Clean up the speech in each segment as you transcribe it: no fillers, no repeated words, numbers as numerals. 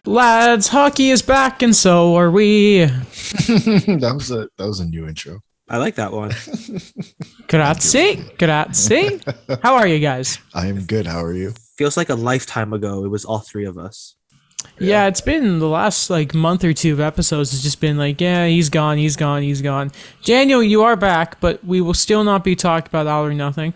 Lads, hockey is back, and so are we. That was a new intro. I like that one. Grazie, grazie. How are you guys? I am good. How are you? Feels like a lifetime ago. It was all three of us. Yeah, it's been the last month or two of episodes. It's just been he's gone. Daniel, you are back, but we will still not be talking about All or Nothing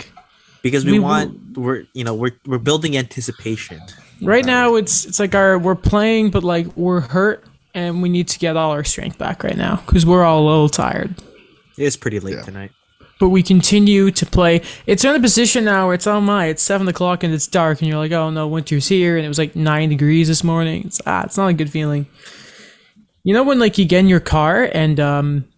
Because we're building anticipation. Right now. It's like we're playing, but we're hurt, and we need to get all our strength back right now because we're all a little tired. It's pretty late tonight. But we continue to play. It's in a position now where it's 7 o'clock and it's dark, and you're like, oh no, winter's here, and it was 9 degrees this morning. It's not a good feeling. You know when you get in your car and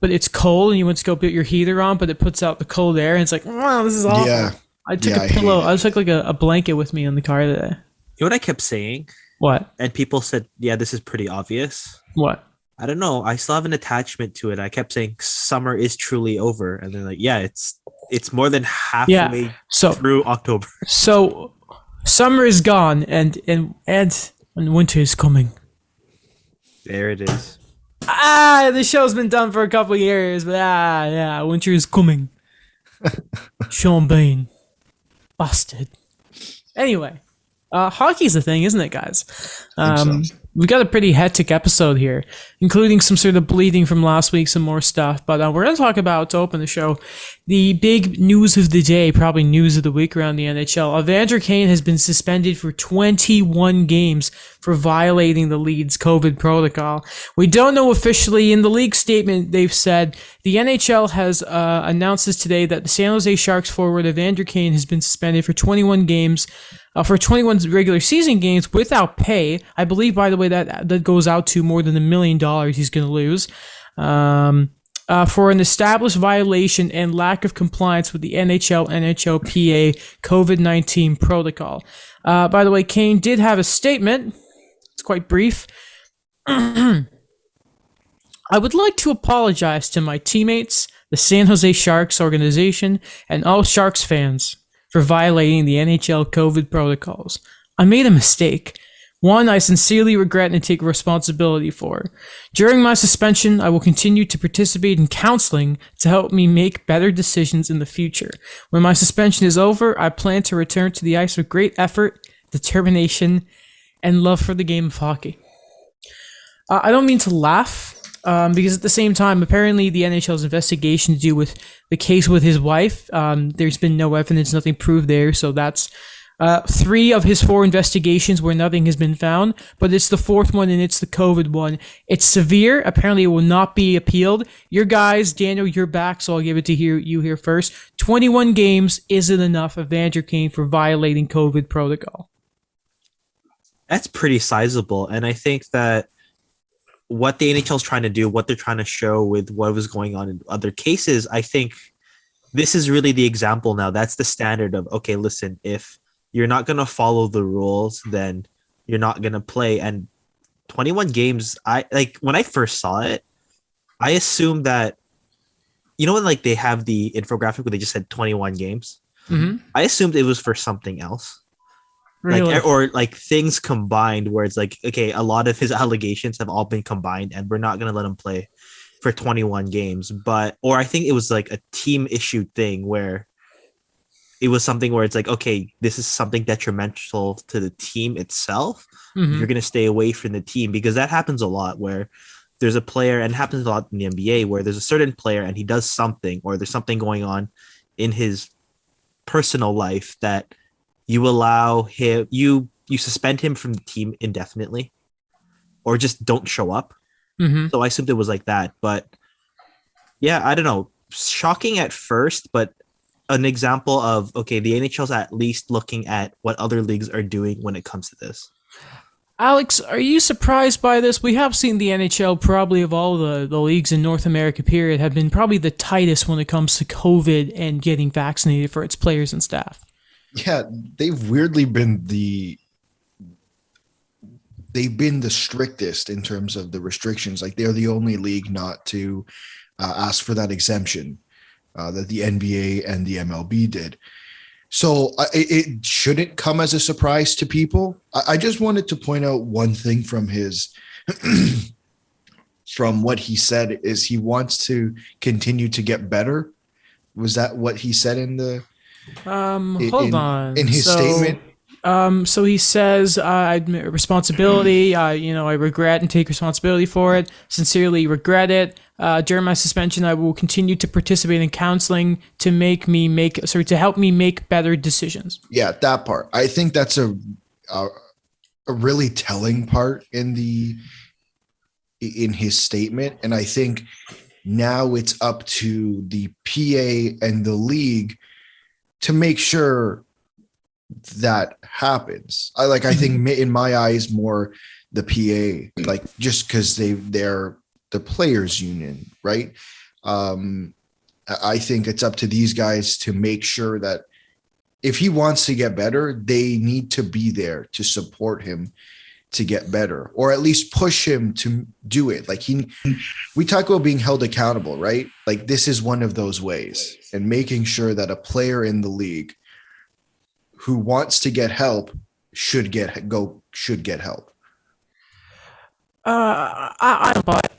but it's cold and you want to go put your heater on, but it puts out the cold air and it's like, wow, this is awful. Yeah. I took a pillow. I took a blanket with me in the car today. You know what I kept saying? What? And people said, yeah, this is pretty obvious. What? I don't know. I still have an attachment to it. I kept saying summer is truly over. And they're like, yeah, it's more than halfway through October. So summer is gone and winter is coming. There it is. The show's been done for a couple of years, but winter is coming. Sean Bean. Bastard. Anyway, hockey's a thing, isn't it, guys? We got a pretty hectic episode here, including some sort of bleeding from last week, some more stuff. But we're going to talk about, to open the show, the big news of the day, probably news of the week around the NHL. Evander Kane has been suspended for 21 games for violating the league's COVID protocol. We don't know officially. In the league statement, they've said the NHL has announced this today that the San Jose Sharks forward Evander Kane has been suspended for 21 games. For 21 regular season games without pay. I believe, by the way, that goes out to more than $1 million he's going to lose. For an established violation and lack of compliance with the NHLPA COVID-19 protocol. By the way, Kane did have a statement. It's quite brief. I would like to apologize to my teammates, the San Jose Sharks organization, and all Sharks fans for violating the NHL COVID protocols. I made a mistake. One I sincerely regret and take responsibility for. During my suspension, I will continue to participate in counseling to help me make better decisions in the future. When my suspension is over, I plan to return to the ice with great effort, determination, and love for the game of hockey. I don't mean to laugh, because at the same time, apparently the NHL's investigation to do with the case with his wife, there's been no evidence, nothing proved there, so that's 3 of his 4 investigations where nothing has been found, but it's the 4th one and it's the COVID one. It's severe. Apparently it will not be appealed. Your guys, Daniel, you're back, so I'll give it to you here first. 21 games isn't enough of Evander Kane for violating COVID protocol. That's pretty sizable, and I think that what the NHL is trying to do, what they're trying to show with what was going on in other cases, I think this is really the example now. That's the standard of, okay, listen, if you're not going to follow the rules, then you're not going to play. And 21 games, when I first saw it, I assumed that, when they have the infographic where they just said 21 games, I assumed it was for something else. Really? Or things combined where it's okay, a lot of his allegations have all been combined and we're not going to let him play for 21 games. Or I think it was a team issue thing where it was something where it's okay, this is something detrimental to the team itself. You're going to stay away from the team, because that happens a lot where there's a player, and it happens a lot in the NBA, where there's a certain player and he does something, or there's something going on in his personal life that you allow him, you suspend him from the team indefinitely, or just don't show up. So I assumed it was like that, but yeah, I don't know. Shocking at first, but an example of, okay, the NHL's at least looking at what other leagues are doing when it comes to this. Alex, are you surprised by this? We have seen the NHL, probably of all the leagues in North America, period, have been probably the tightest when it comes to COVID and getting vaccinated for its players and staff. Yeah, they've weirdly been the strictest in terms of the restrictions. They're the only league not to ask for that exemption that the NBA and the MLB did. So it shouldn't come as a surprise to people. I just wanted to point out one thing from his, from what he said, is he wants to continue to get better. Was that what he said in the? Hold on. In his statement. So he says, I admit responsibility. I regret and take responsibility for it. Sincerely regret it. During my suspension, I will continue to participate in counseling to help me make better decisions. Yeah, that part. I think that's a really telling part in his statement, and I think now it's up to the PA and the league to make sure that happens. I think in my eyes more the PA, like, just because they're the players union, right? I think it's up to these guys to make sure that if he wants to get better, they need to be there to support him to get better, or at least push him to do it. Like we talk about being held accountable, right? Like, this is one of those ways, and making sure that a player in the league who wants to get help should get help. I don't buy it.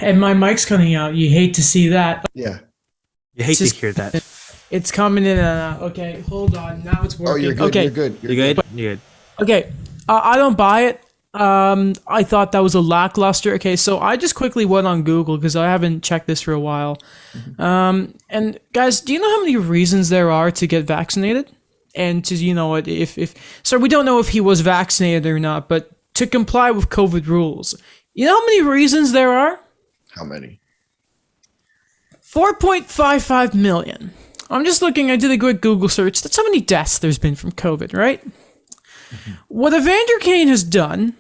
And my mic's cutting out. You hate to see that. Yeah. You hate to hear that. It's coming in and out. Okay, hold on. Now it's working. Oh, you're good. Okay. You're good. You're good. Okay, I don't buy it. I thought that was a lackluster. Okay, so I just quickly went on Google because I haven't checked this for a while. And guys, do you know how many reasons there are to get vaccinated? And to, if so we don't know if he was vaccinated or not, but to comply with COVID rules, you know how many reasons there are? How many? 4.55 million. I'm just looking. I did a quick Google search. That's how many deaths there's been from COVID, right? What Evander Kane has done,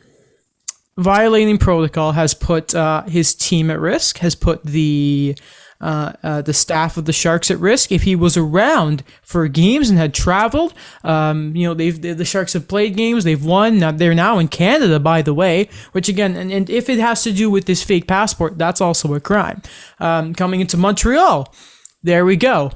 violating protocol, has put his team at risk, has put the staff of the Sharks at risk. If he was around for games and had traveled, the Sharks have played games, they've won. Now they're now in Canada, by the way, which again, and if it has to do with this fake passport, that's also a crime. Coming into Montreal, there we go.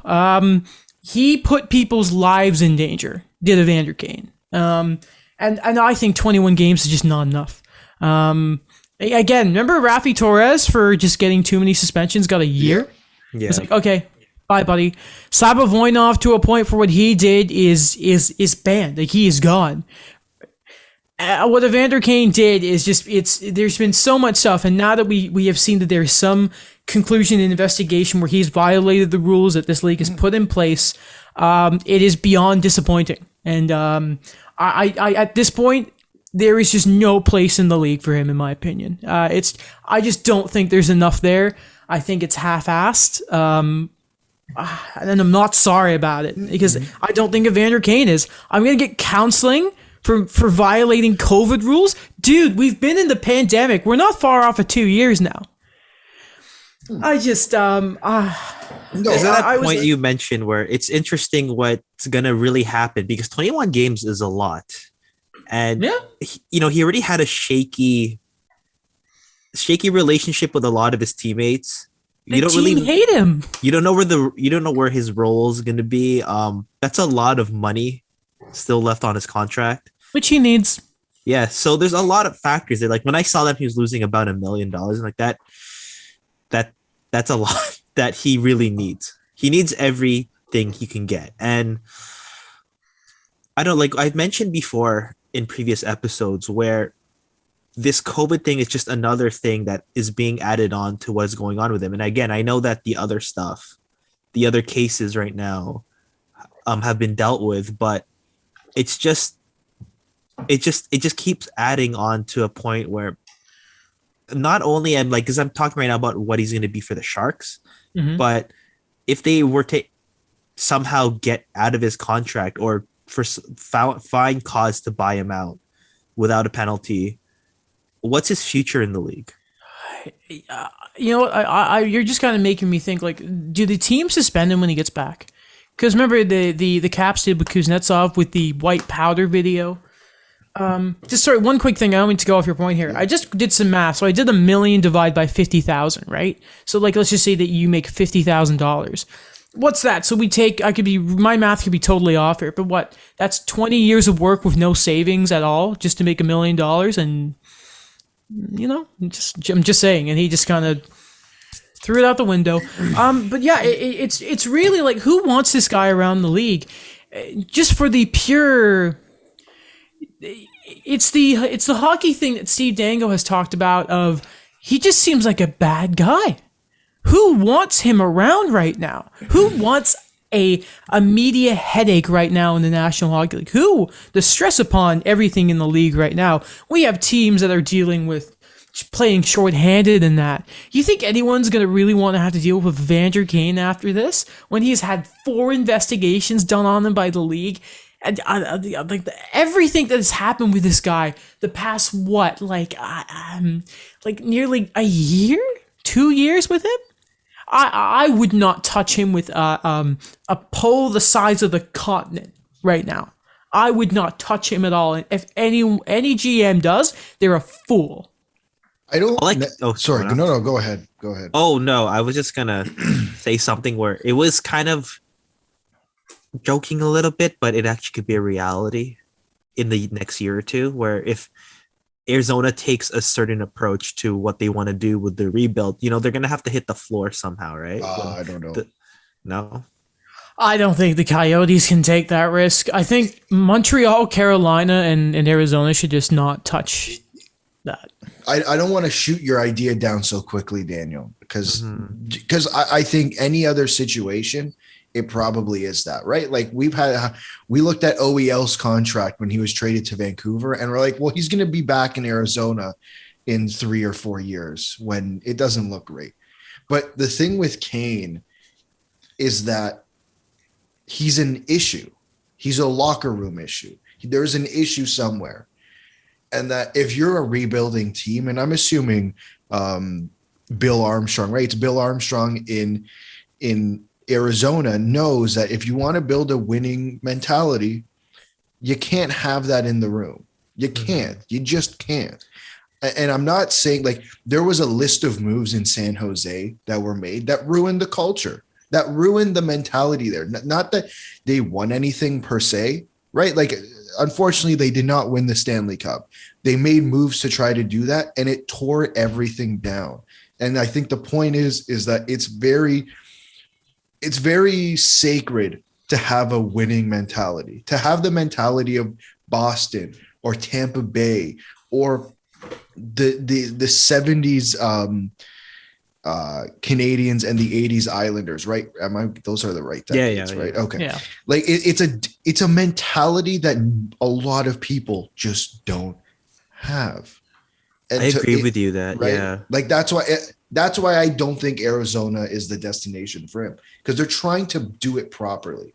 He put people's lives in danger, did Evander Kane. And I think 21 games is just not enough. Again, remember Rafi Torres for just getting too many suspensions, got a year? Yeah. It's like, okay, bye, buddy. Slava Voinov, to a point, for what he did is banned. Like, he is gone. What Evander Kane did is there's been so much stuff, and now that we have seen that there's some conclusion and investigation where he's violated the rules that this league has put in place, it is beyond disappointing. And I at this point, there is just no place in the league for him, in my opinion. I just don't think there's enough there. I think it's half-assed. And I'm not sorry about it, because I don't think Evander Kane is. I'm going to get counseling for violating COVID rules? Dude, we've been in the pandemic. We're not far off of 2 years now. I just, No, is that point you mentioned where it's interesting what's going to really happen, because 21 games is a lot. And, he already had a shaky relationship with a lot of his teammates. You don't really hate him. You don't know where his role is going to be. That's a lot of money still left on his contract, which he needs. Yeah. So there's a lot of factors there. Like, when I saw that he was losing about $1 million, like that's a lot that he really needs. He needs everything he can get. And I don't, like I've mentioned before in previous episodes, where this COVID thing is just another thing that is being added on to what's going on with him. And again, I know that the other cases right now have been dealt with, but it just keeps adding on to a point where not only I'm like, because I'm talking right now about what he's going to be for the Sharks, but if they were to somehow get out of his contract, or find cause to buy him out without a penalty, what's his future in the league? You know what? You're just kind of making me think, like, do the team suspend him when he gets back? Because remember the Caps did with Kuznetsov with the white powder video. One quick thing. I don't mean to go off your point here. I just did some math. So I did 1 million divided by 50,000, right? So, like, let's just say that you make $50,000. what's that? So my math could be totally off here, but what? That's 20 years of work with no savings at all just to make $1 million, and I'm just saying, and he just kind of threw it out the window. But yeah, it's really like, who wants this guy around the league? Just for the pure, it's the hockey thing that Steve Dango has talked about. Of, he just seems like a bad guy. Who wants him around right now? Who wants a media headache right now in the National Hockey League? Who? The stress upon everything in the league right now. We have teams that are dealing with playing shorthanded and that. You think anyone's going to really want to have to deal with Vander Kane after this, when he's had 4 investigations done on him by the league? And everything that has happened with this guy the past, nearly a year, 2 years with him? I would not touch him with a pole the size of the continent right now. I would not touch him at all. And if any GM does, they're a fool. I don't sorry. No, go ahead. Oh no, I was just gonna say something where it was kind of joking a little bit, but it actually could be a reality in the next year or two, where if Arizona takes a certain approach to what they want to do with the rebuild, they're going to have to hit the floor somehow, right? I don't know. No? I don't think the Coyotes can take that risk. I think Montreal, Carolina, and Arizona should just not touch that. I don't want to shoot your idea down so quickly, Daniel, because I think any other situation, it probably is that, right? Like, we looked at OEL's contract when he was traded to Vancouver, and we're like, well, he's going to be back in Arizona in 3 or 4 years, when it doesn't look great. But the thing with Kane is that he's an issue. He's a locker room issue. There's an issue somewhere. And that if you're a rebuilding team, and I'm assuming Bill Armstrong, right? It's Bill Armstrong in Arizona, knows that if you want to build a winning mentality, you can't have that in the room. You can't. You just can't. And I'm not saying, like, there was a list of moves in San Jose that were made that ruined the culture, that ruined the mentality there. Not that they won anything per se, right? Like, unfortunately, they did not win the Stanley Cup. They made moves to try to do that, and it tore everything down. And I think the point is that it's very sacred to have a winning mentality, to have the mentality of Boston or Tampa Bay or the 70s Canadians and the 80s Islanders, right? Those are the right decades, right? Yeah. Okay. Yeah. Like, it's a mentality that a lot of people just don't have. And I agree with you that, right? yeah. Like, that's why I don't think Arizona is the destination for him, because they're trying to do it properly.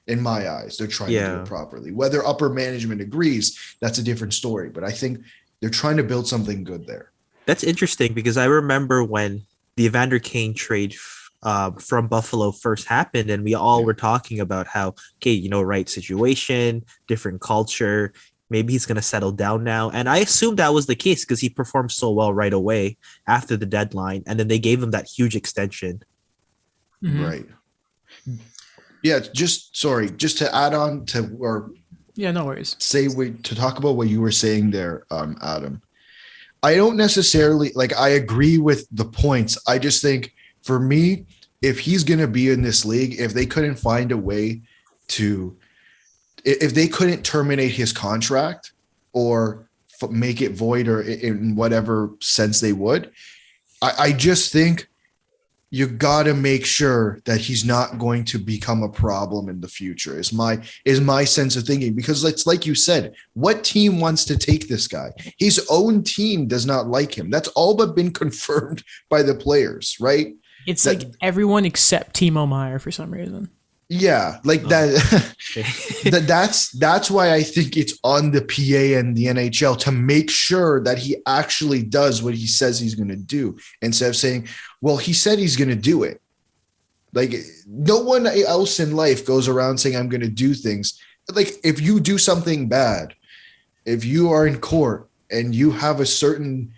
In my eyes, they're trying to do it properly. Whether upper management agrees, that's a different story. But I think they're trying to build something good there. That's interesting, because I remember when the Evander Kane trade from Buffalo first happened, and we all were talking about how, okay, right situation, different culture, maybe he's going to settle down now. And I assumed that was the case because he performed so well right away after the deadline, and then they gave him that huge extension. Mm-hmm. Right. Yeah, just to add on to, or no worries. To talk about what you were saying there, Adam. I don't necessarily, like, I agree with the points. I just think, for me, if he's going to be in this league, if they couldn't find a way to, if they couldn't terminate his contract or make it void, or in whatever sense they would, I just think you got to make sure that he's not going to become a problem in the future, is my sense of thinking. Because it's like you said, what team wants to take this guy? His own team does not like him. That's all but been confirmed by the players, right? It's like everyone except Timo Meier for some reason. Yeah, like that's why I think it's on the PA and the NHL to make sure that he actually does what he says he's going to do, instead of saying, well, he said he's going to do it. Like, no one else in life goes around saying, I'm going to do things. Like, if you do something bad, if you are in court and you have a certain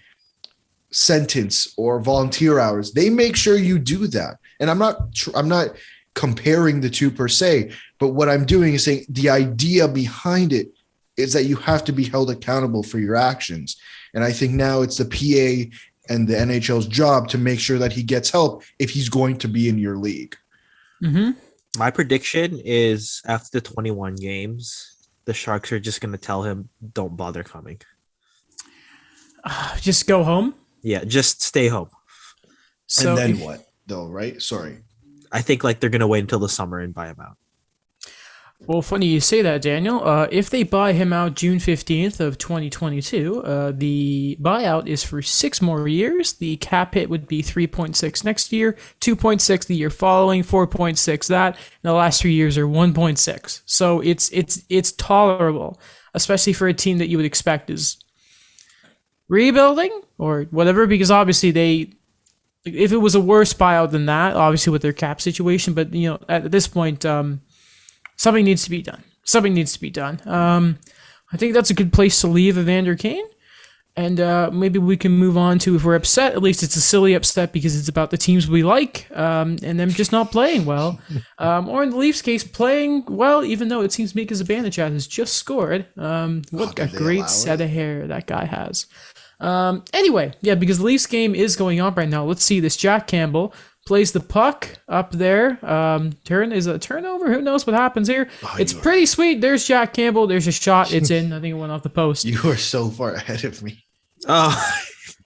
sentence or volunteer hours, they make sure you do that. And I'm not comparing the two per se, but what I'm doing is saying the idea behind it is that you have to be held accountable for your actions. And I think now it's the PA and the NHL's job to make sure that he gets help if he's going to be in your league. Mm-hmm. My prediction is after the 21 games, the Sharks are just going to tell him, don't bother coming. Just go home. Yeah, just stay home. So and then what, though, right? Sorry. I think like they're going to wait until the summer and buy him out. Well, funny you say that, Daniel. If they buy him out June 15th of 2022, the buyout is for 6 more years. The cap hit would be 3.6 next year, 2.6 the year following, 4.6 that, and the last 3 years are 1.6. So it's tolerable, especially for a team that you would expect is rebuilding or whatever, because obviously if it was a worse buyout than that, obviously with their cap situation, but at this point, something needs to be done. I think that's a good place to leave Evander Kane. And maybe we can move on to, if we're upset, at least it's a silly upset because it's about the teams we like and them just not playing well. Or in the Leafs case, playing well, even though it seems Mika Zibanejad has just scored. What a great set of hair that guy has. Anyway, yeah, because the Leafs game is going on right now. Let's see this. Jack Campbell plays the puck up there. Is a turnover? Who knows what happens here? It's pretty sweet. There's Jack Campbell. There's a shot. It's in. I think it went off the post. You are so far ahead of me. Oh,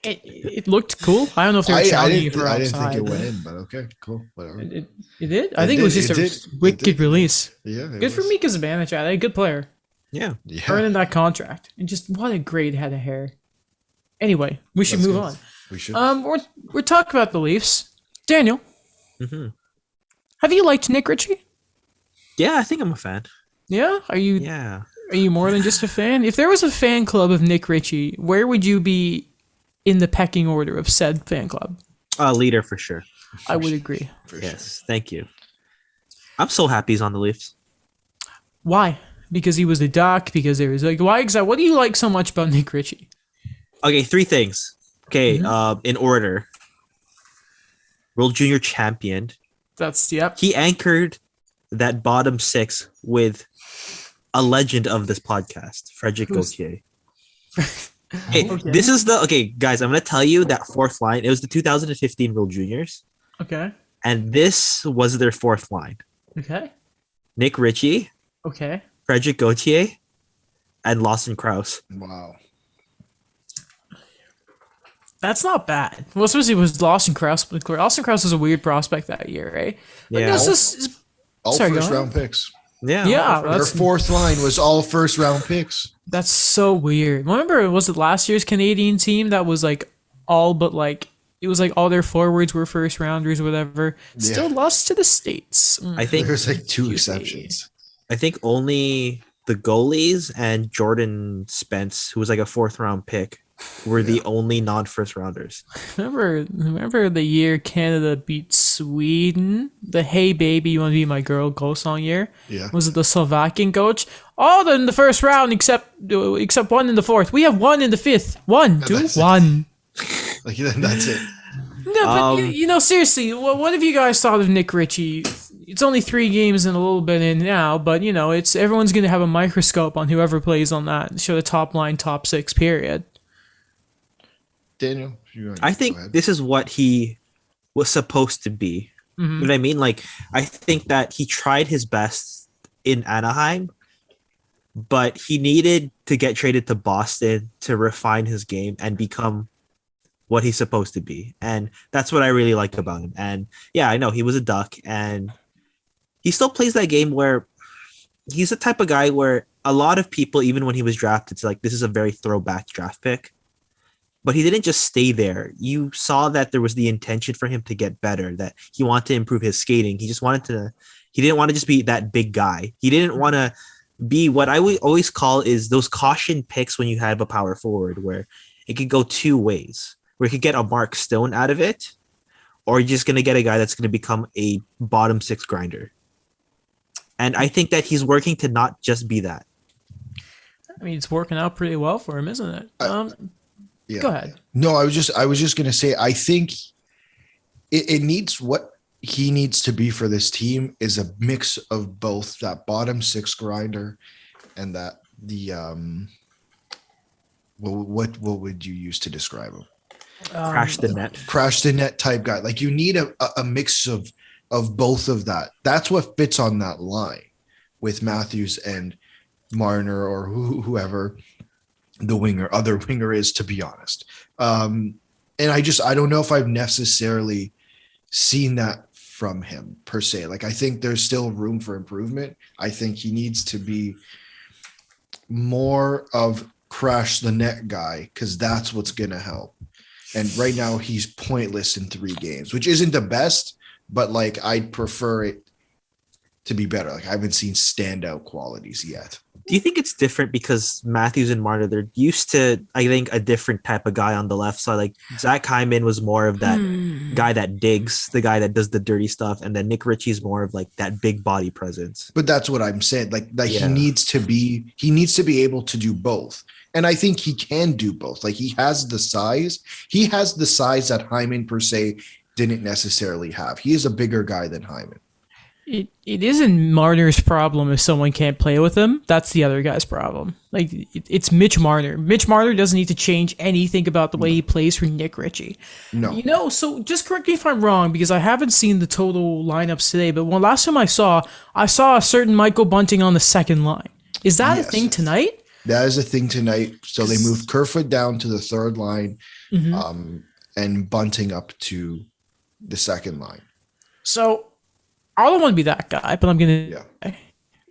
it looked cool. I don't know if they were shouting it for outside. I didn't think it went in, but okay, cool, whatever. It did? I think it was just a wicked release. Yeah. Good for Mika Zibanejad. A good player. yeah. Earning that contract. And just what a great head of hair. Anyway, we should move on. We should. We're talking about the Leafs. Daniel, have you liked Nick Ritchie? Yeah, I think I'm a fan. Yeah? Are you more than just a fan? If there was a fan club of Nick Ritchie, where would you be in the pecking order of said fan club? Leader for sure. I would agree. Yes, thank you. I'm so happy he's on the Leafs. Why? Because he was the Duck? Because there was why exactly? What do you like so much about Nick Ritchie? Okay, 3 things. Okay, in order. World Junior champion. That's, yep. He anchored that bottom 6 with a legend of this podcast, Frederic Gauthier. Hey, Okay. this is guys, I'm going to tell you that 4th line. It was the 2015 World Juniors. Okay. And this was their 4th line. Okay. Nick Ritchie, Okay. Frederic Gauthier, and Lawson Krause. Wow. That's not bad. Well, especially with Lawson Krause. Lawson Krause was a weird prospect that year, right? Yeah. All Sorry, first go round picks. Yeah. Yeah, Their that's 4th line was all first round picks. That's so weird. Remember, was it last year's Canadian team that was all but it was all their forwards were first rounders or whatever. Still lost to the States. I think There's 2 exceptions. I think only the goalies and Jordan Spence, who was a 4th round pick, were the only non-first rounders. Remember the year Canada beat Sweden? The "Hey Baby, You Want to Be My Girl" goal song year? Yeah. Was it the Slovakian coach? All in the first round except one in the 4th. We have one in the 5th. One, two, That's it. one. That's it. No, but seriously, what have you guys thought of Nick Ritchie? It's only 3 games and a little bit in now, but it's everyone's gonna have a microscope on whoever plays on that. Show the top line, top 6, period. Daniel, I think this is what he was supposed to be. You know what I mean? I think that he tried his best in Anaheim, but he needed to get traded to Boston to refine his game and become what he's supposed to be. And that's what I really like about him. And yeah, I know he was a Duck, and he still plays that game where he's the type of guy where a lot of people, even when he was drafted, it's this is a very throwback draft pick. But he didn't just stay there. You saw that there was the intention for him to get better, that he wanted to improve his skating. He didn't want to just be that big guy. He didn't want to be what I would always call is those caution picks when you have a power forward, where it could go 2 ways, where you could get a Mark Stone out of it, or you're just going to get a guy that's going to become a bottom 6 grinder. And I think that he's working to not just be that. I mean, it's working out pretty well for him, isn't it? Yeah. Go ahead. No, I was just gonna say I think it needs what he needs to be for this team is a mix of both that bottom six grinder and that the what would you use to describe him? Crash the net. Crash the net type guy. Like you need a mix of both of that. That's what fits on that line with Matthews and Marner or whoever the other winger is, to be honest. And I don't know if I've necessarily seen that from him per se. Like I think there's still room for improvement. I think he needs to be more of crash the net guy, because that's what's going to help. And right now he's pointless in 3 games, which isn't the best, but like I'd prefer it to be better. Like I haven't seen standout qualities yet. Do you think it's different because Matthews and Marner, they're used to, I think, a different type of guy on the left side? Like Zach Hyman was more of that guy that digs, the guy that does the dirty stuff, and then Nick Ritchie's more of like that big body presence. But that's what I'm saying. Like he needs to be able to do both. And I think he can do both. Like he has the size. He has the size that Hyman per se didn't necessarily have. He is a bigger guy than Hyman. It isn't Marner's problem if someone can't play with him. That's the other guy's problem. Like it's Mitch Marner. Mitch Marner doesn't need to change anything about the way he plays for Nick Ritchie. No. So just correct me if I'm wrong, because I haven't seen the total lineups today, but last time I saw a certain Michael Bunting on the second line. Is that a thing tonight? That is a thing tonight. So they moved Kerfoot down to the third line, and Bunting up to the second line. So I don't want to be that guy, but I'm going to...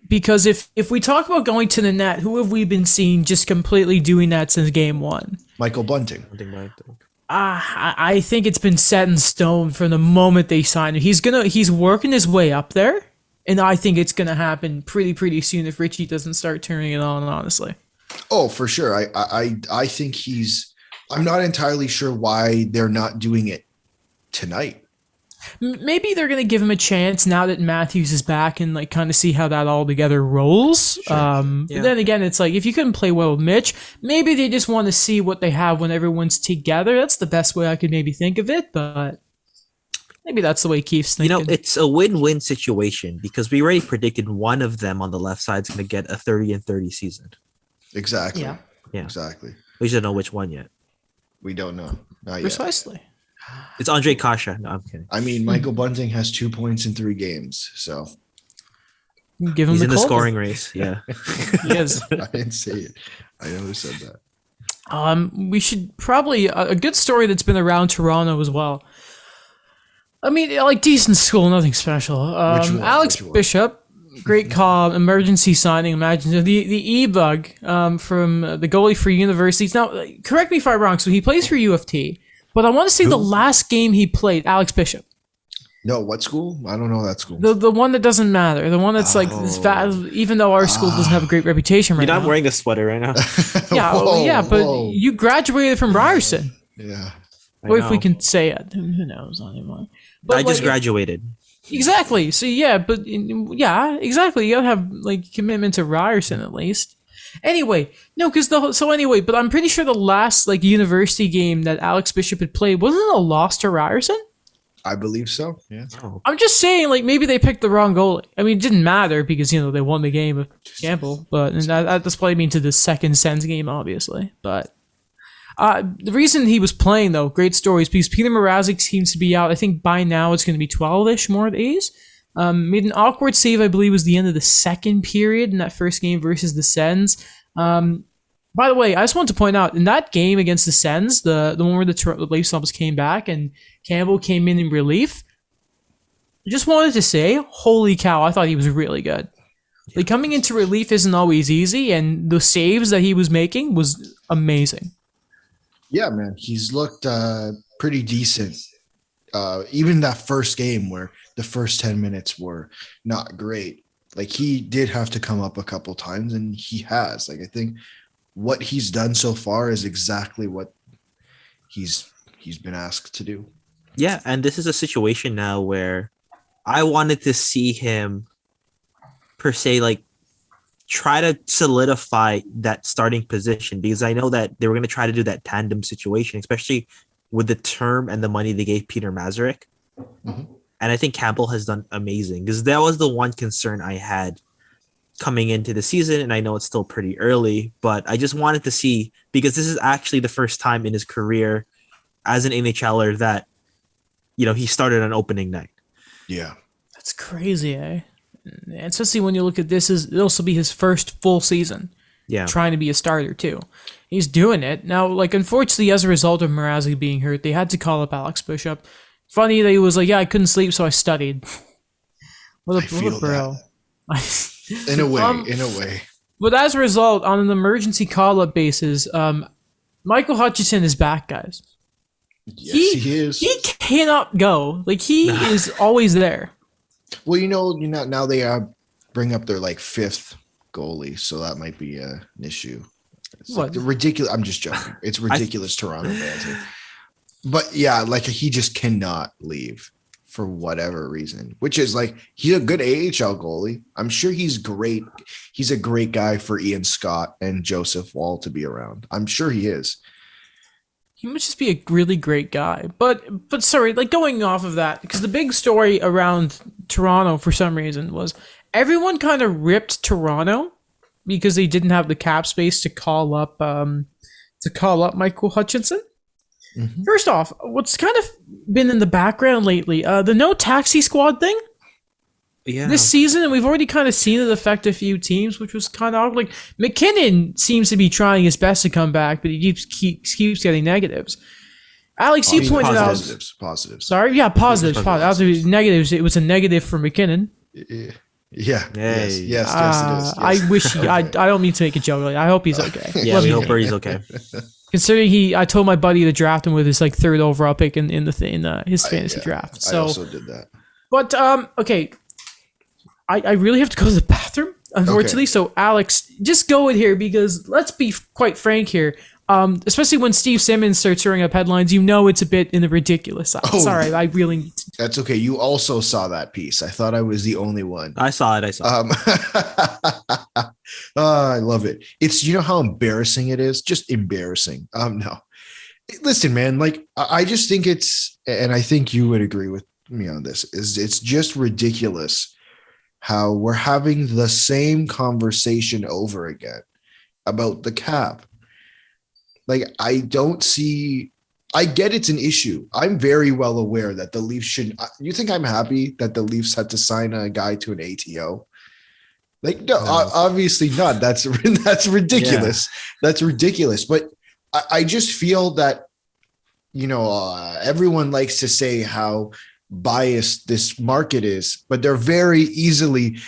Because if we talk about going to the net, who have we been seeing just completely doing that since game 1? Michael Bunting. I think it's been set in stone from the moment they signed him. He's working his way up there, and I think it's going to happen pretty soon if Ritchie doesn't start turning it on, honestly. Oh, for sure. I think I'm not entirely sure why they're not doing it tonight. Maybe they're going to give him a chance now that Matthews is back and like kind of see how that all together rolls. But then again, it's like if you couldn't play well with Mitch, maybe they just want to see what they have when everyone's together. That's the best way I could maybe think of it, but maybe that's the way Keith's thinking. It's a win-win situation because we already predicted one of them on the left side is going to get a 30-30 season. Exactly. Yeah. Exactly. We just don't know which one yet. We don't know. Not Precisely. Yet. It's Andre Kasha. No, I'm kidding. I mean, Michael Bunting has 2 points in 3 games, so give him he's in the call. scoring race. Yeah, he is. I didn't say it. I know who said that. We should probably a good story that's been around Toronto as well. I mean, like decent school, nothing special. Alex Bishop, great call, emergency signing. Imagine the e-bug from the goalie for universities. Now, correct me if I'm wrong. So he plays for U of T. But I want to say the last game he played, Alex Bishop. No, what school? I don't know that school. The one that doesn't matter. The one that's even though our school doesn't have a great reputation right now. You're not wearing a sweater right now. But you graduated from Ryerson. Yeah. Or if we can say it. Who knows anymore. But I just graduated. Exactly. So exactly. You gotta have like commitment to Ryerson at least. Anyway, but I'm pretty sure the last like university game that Alex Bishop had played wasn't a loss to Ryerson. I believe so. Yeah. Oh. I'm just saying, like maybe they picked the wrong goalie. I mean, it didn't matter because they won the game with Campbell, but that's probably mean to the second Sens game, obviously. But the reason he was playing though, great story, is because Peter Mrazek seems to be out. I think by now it's going to be 12-ish more days. Made an awkward save, I believe, was the end of the second period in that first game versus the Sens. By the way, I just want to point out, in that game against the Sens, the one where the Leafs almost came back and Campbell came in relief, I just wanted to say, holy cow, I thought he was really good. Like, coming into relief isn't always easy, and the saves that he was making was amazing. Yeah, man. He's looked pretty decent. Even that first game where the first 10 minutes were not great. Like he did have to come up a couple times and he has. Like I think what he's done so far is exactly what he's been asked to do. Yeah, and this is a situation now where I wanted to see him per se like try to solidify that starting position because I know that they were going to try to do that tandem situation, especially with the term and the money they gave Peter Mrazek. Mm-hmm. And I think Campbell has done amazing, because that was the one concern I had coming into the season. And I know it's still pretty early, but I just wanted to see, because this is actually the first time in his career as an NHLer that, he started on opening night. Yeah. That's crazy, eh? And especially when you look at this, it'll also be his first full season. Yeah. Trying to be a starter too. He's doing it. Now, unfortunately, as a result of Mrazek being hurt, they had to call up Alex Bishop. Funny that he was like, yeah, I couldn't sleep, so I studied. What a bro. In a way. But as a result, on an emergency call-up basis, Michael Hutchinson is back, guys. Yes, he is. He cannot go. He is always there. Well, now they bring up their fifth goalie, so that might be an issue. It's ridiculous. I'm just joking. It's ridiculous, Toronto fans. But yeah, he just cannot leave for whatever reason, which is he's a good AHL goalie. I'm sure he's great. He's a great guy for Ian Scott and Joseph Wall to be around. I'm sure he is. He must just be a really great guy. But sorry, going off of that, because the big story around Toronto for some reason was everyone kind of ripped Toronto because they didn't have the cap space to call up Michael Hutchinson. Mm-hmm. First off, what's kind of been in the background lately, the no taxi squad thing. Yeah. This season, and we've already kind of seen it affect a few teams, which was kind of odd. McKinnon seems to be trying his best to come back, but he keeps getting negatives. Alex, you pointed positives. Sorry, yeah, positives. Negatives. It was a negative for McKinnon. Yeah. Yes, it is. Yes. I wish. I don't mean to make a joke. I hope he's okay. Yeah, we hope he's okay. Considering I told my buddy to draft him with his third overall pick in his fantasy draft. So I also did that. But okay, I really have to go to the bathroom, unfortunately. Okay. So Alex, just go in here, because let's be quite frank here. Especially when Steve Simmons starts throwing up headlines, it's a bit in the ridiculous side. Oh, sorry, I really need to. That's okay. You also saw that piece. I thought I was the only one. I saw it. I love it. It's, how embarrassing it is. Just embarrassing. No, listen, man, I just think and I think you would agree with me on this, it's just ridiculous how we're having the same conversation over again about the cap. I don't see, I get it's an issue. I'm very well aware that the Leafs should, you think I'm happy that the Leafs had to sign a guy to an ATO? No, obviously not. That's ridiculous. Yeah. That's ridiculous. But I just feel that, everyone likes to say how biased this market is, but they're very easily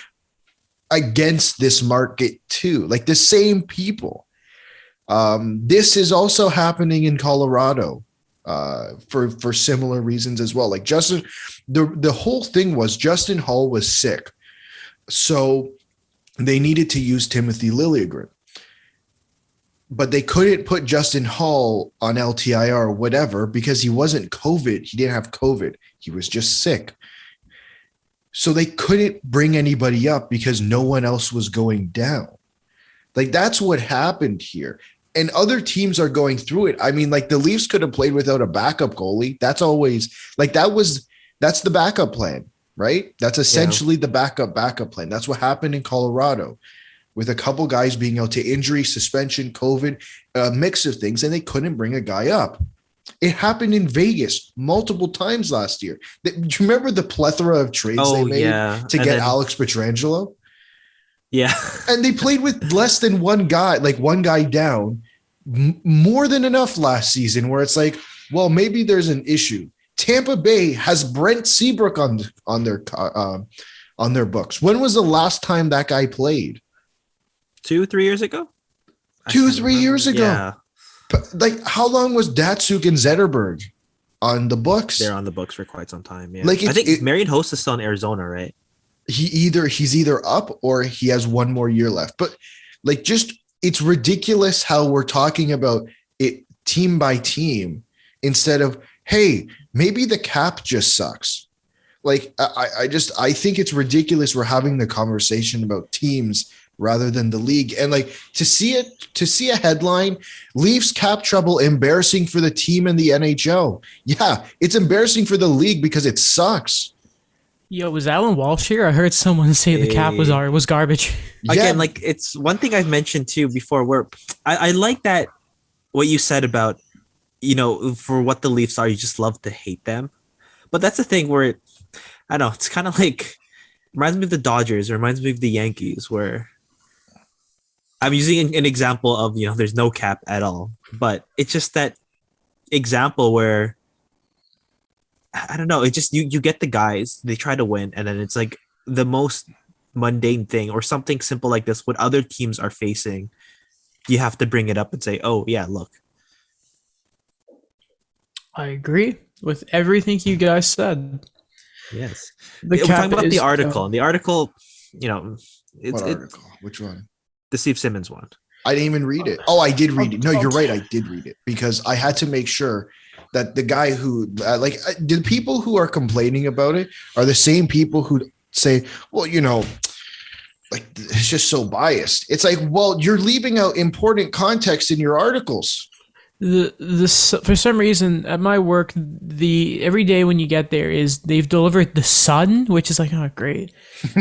against this market too. The same people. This is also happening in Colorado for similar reasons as well. Justin, the whole thing was Justin Hall was sick, so they needed to use Timothy Liljegren, but they couldn't put Justin Hall on LTIR or whatever because he wasn't COVID. He didn't have COVID. He was just sick. So they couldn't bring anybody up because no one else was going down. That's what happened here. And other teams are going through it. I mean, the Leafs could have played without a backup goalie. That's always that's the backup plan, right? That's essentially the backup plan. That's what happened in Colorado with a couple guys being out to injury, suspension, COVID, a mix of things, and they couldn't bring a guy up. It happened in Vegas multiple times last year. Do you remember the plethora of trades they made to get Alex Pietrangelo? Yeah. And they played with less than one guy, one guy down, more than enough last season where it's well, maybe there's an issue. Tampa Bay has Brent Seabrook on their books. When was the last time that guy played? 2-3 years ago? 2-3 years ago. Yeah. How long was Datsuk and Zetterberg on the books? They're on the books for quite some time. Yeah. I think Marian Host is still in Arizona, right? He's either up or he has one more year left. But it's ridiculous how we're talking about it team by team instead of, hey, maybe the cap just sucks. I think it's ridiculous we're having the conversation about teams rather than the league. And to see a headline, Leafs cap trouble embarrassing for the team and the NHL. Yeah, it's embarrassing for the league because it sucks. Yo, was Alan Walsh here? I heard someone say the cap was garbage. Again, like it's one thing I've mentioned too before where I like that what you said about, for what the Leafs are, you just love to hate them. But that's the thing where I don't know, it's kind of like reminds me of the Dodgers, it reminds me of the Yankees, where I'm using an example of, there's no cap at all. But it's just that example where I don't know, it just you get the guys, they try to win, and then it's like the most mundane thing or something simple like this, what other teams are facing, you have to bring it up and say, oh yeah, look. I agree with everything you guys said. Yes. We're talking about the article. And the article, what article? Which one? The Steve Simmons one. I didn't even read it. Oh, I did read it. No, you're right. I did read it because I had to make sure that the guy who, the people who are complaining about it are the same people who say, well, like it's just so biased. It's like, well, you're leaving out important context in your articles. For some reason at my work, every day when you get there is they've delivered the Sun, which is like, oh great.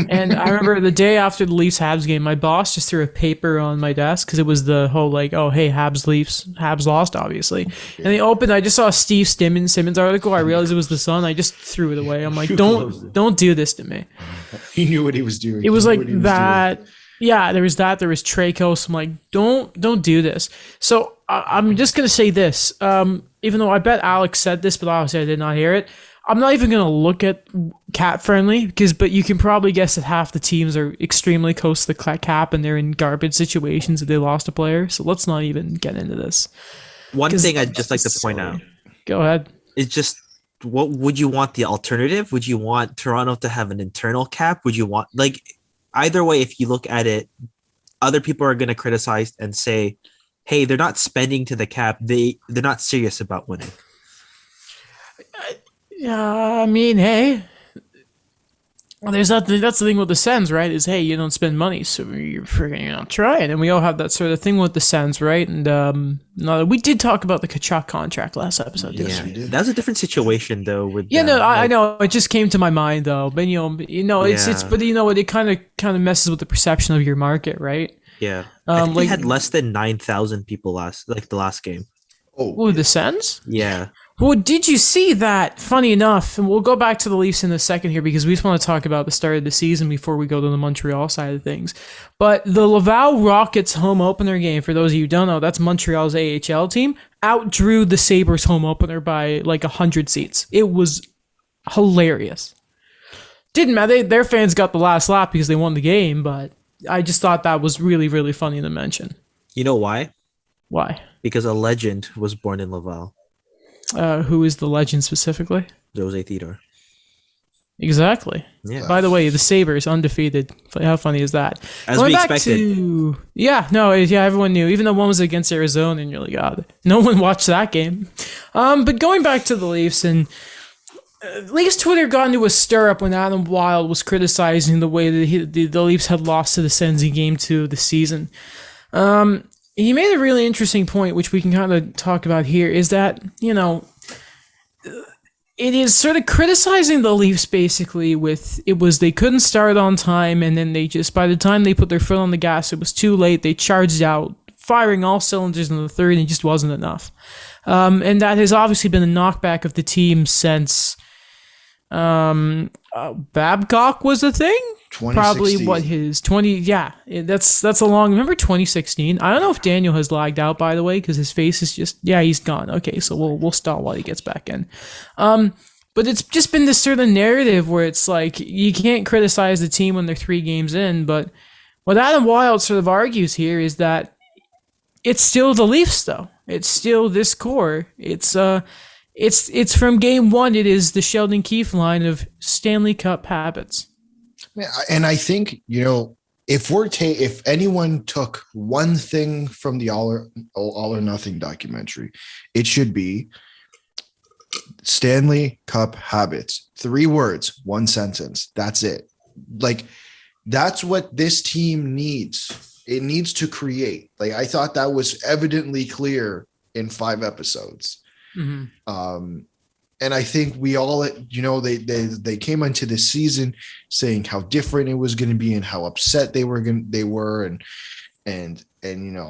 And I remember the day after the Leafs Habs game, my boss just threw a paper on my desk because it was the whole like, oh hey, Habs lost obviously. And they opened, I just saw a Steve Simmons article. I realized it was the Sun. I just don't do it. I'm like, don't do this to me. He knew what he was doing. It was like that. Yeah, there was that. There was Tracos. I'm like, don't do this. So I'm just gonna say this. Even though I bet Alex said this, but obviously I did not hear it. I'm not even gonna look at cap friendly but you can probably guess that half the teams are extremely close to the cap and they're in garbage situations if they lost a player. So let's not even get into this. One thing I'd just like to point out. Go ahead. It's just, what would you want the alternative? Would you want Toronto to have an internal cap? Would you want either way, if you look at it, other people are going to criticize and say, hey, they're not spending to the cap. They're not serious about winning. I mean, hey, there's that. That's the thing with the Sens, right? Is hey, you don't spend money, so you're not trying. And we all have that sort of thing with the Sens, right? And we did talk about the Kachuk contract last episode. Yes, we did. That was a different situation, though. I know. It just came to my mind, though. But but it kind of messes with the perception of your market, right? Yeah. I think they had less than 9,000 people the last game. Oh, the Sens? Yeah. Well, did you see that? Funny enough, and we'll go back to the Leafs in a second here because we just want to talk about the start of the season before we go to the Montreal side of things. But the Laval Rockets home opener game, for those of you who don't know, that's Montreal's AHL team, outdrew the Sabres home opener by like 100 seats. It was hilarious. Didn't matter. Their fans got the last lap because they won the game, but I just thought that was really, really funny to mention. You know why? Why? Because a legend was born in Laval. Who is the legend specifically? Jose Theodore. Exactly. Yeah. By the way, the Sabres undefeated. How funny is that? As we expected. Everyone knew. Even though one was against Arizona, and you're like, God, no one watched that game. But going back to the Leafs, and Leafs Twitter got into a stir-up when Adam Wild was criticizing the way that the Leafs had lost to the Sens game 2 of the season. He made a really interesting point, which we can kind of talk about here, is that, it is sort of criticizing the Leafs basically they couldn't start on time, and then they just, by the time they put their foot on the gas, it was too late. They charged out, firing all cylinders in the third, and it just wasn't enough. And that has obviously been a knockback of the team since Babcock was a thing. Probably what his 20, yeah, that's a long, remember 2016? I don't know if Daniel has lagged out, by the way, because his face is just, he's gone. Okay, so we'll stall while he gets back in. But it's just been this sort of narrative where it's like, you can't criticize the team when they're 3 games in, but what Adam Wild sort of argues here is that it's still the Leafs, though. It's still this core. It's from game 1, it is the Sheldon Keefe line of Stanley Cup habits. And I think, if anyone took one thing from the All or Nothing documentary, it should be Stanley Cup habits. 3 words, 1 sentence. That's it. That's what this team needs. It needs to create. I thought that was evidently clear in 5 episodes. Mm-hmm. And I think we all, they came into this season saying how different it was going to be and how upset they were, and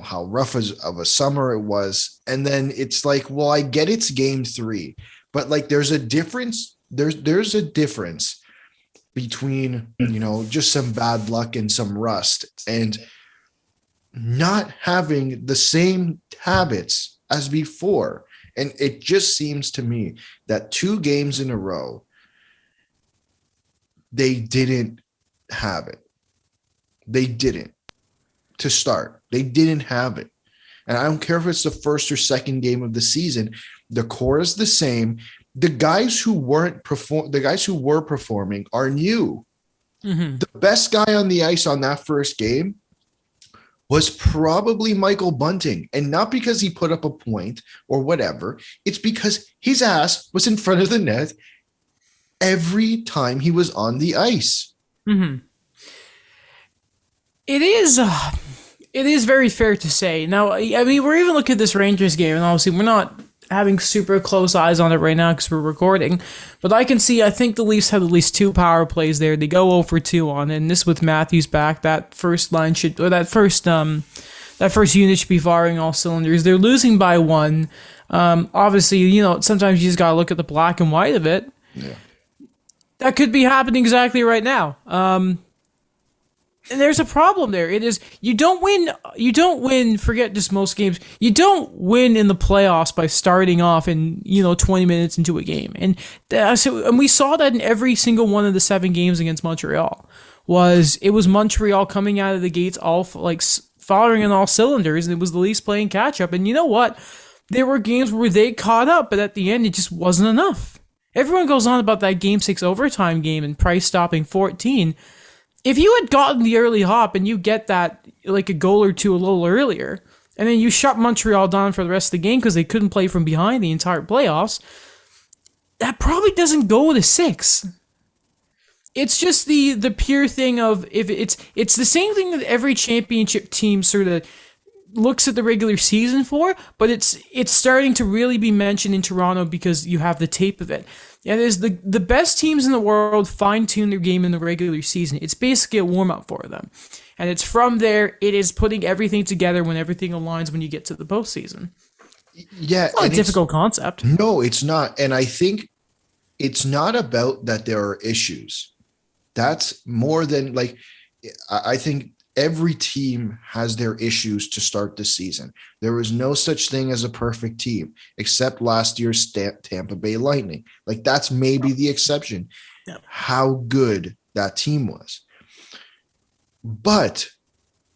how rough of a summer it was. And then it's like, well, I get it's game 3, but like there's a difference. There's a difference between, just some bad luck and some rust and not having the same habits as before. And it just seems to me that 2 games in a row, they didn't have it. They didn't to start. They didn't have it. And I don't care if it's the first or second game of the season. The core is the same. The guys who were performing are new. Mm-hmm. The best guy on the ice on that first game was probably Michael Bunting, and not because he put up a point or whatever. It's because his ass was in front of the net every time he was on the ice. Mm-hmm. It is very fair to say. Now, I mean, we're even looking at this Rangers game, and obviously we're not having super close eyes on it right now because we're recording. But I think the Leafs had at least 2 power plays there. They go 0-for-2 on it, and this with Matthews back, that first unit should be firing all cylinders. They're losing by 1. Obviously, sometimes you just gotta look at the black and white of it. Yeah. That could be happening exactly right now. And there's a problem there. It is you don't win, forget just most games. You don't win in the playoffs by starting off in, 20 minutes into a game. And we saw that in every single one of the 7 games against Montreal. It was Montreal coming out of the gates all firing on all cylinders, and it was the Leafs playing catch up. And you know what? There were games where they caught up, but at the end it just wasn't enough. Everyone goes on about that Game 6 overtime game and Price stopping 14. If you had gotten the early hop and you get that like a goal or 2 a little earlier, and then you shut Montreal down for the rest of the game because they couldn't play from behind the entire playoffs, that probably doesn't go to 6. It's just the pure thing of if it's the same thing that every championship team sort of looks at the regular season for, but it's starting to really be mentioned in Toronto because you have the tape of it. And there's the best teams in the world fine-tune their game in the regular season. It's basically a warm-up for them. And it's from there, it is putting everything together when everything aligns when you get to the postseason. Yeah. It's not a difficult concept. No, it's not. And I think it's not about that there are issues. That's more than I think every team has their issues to start the season. There is no such thing as a perfect team, except last year's Tampa Bay Lightning. That's maybe the exception. Yeah. How good that team was. But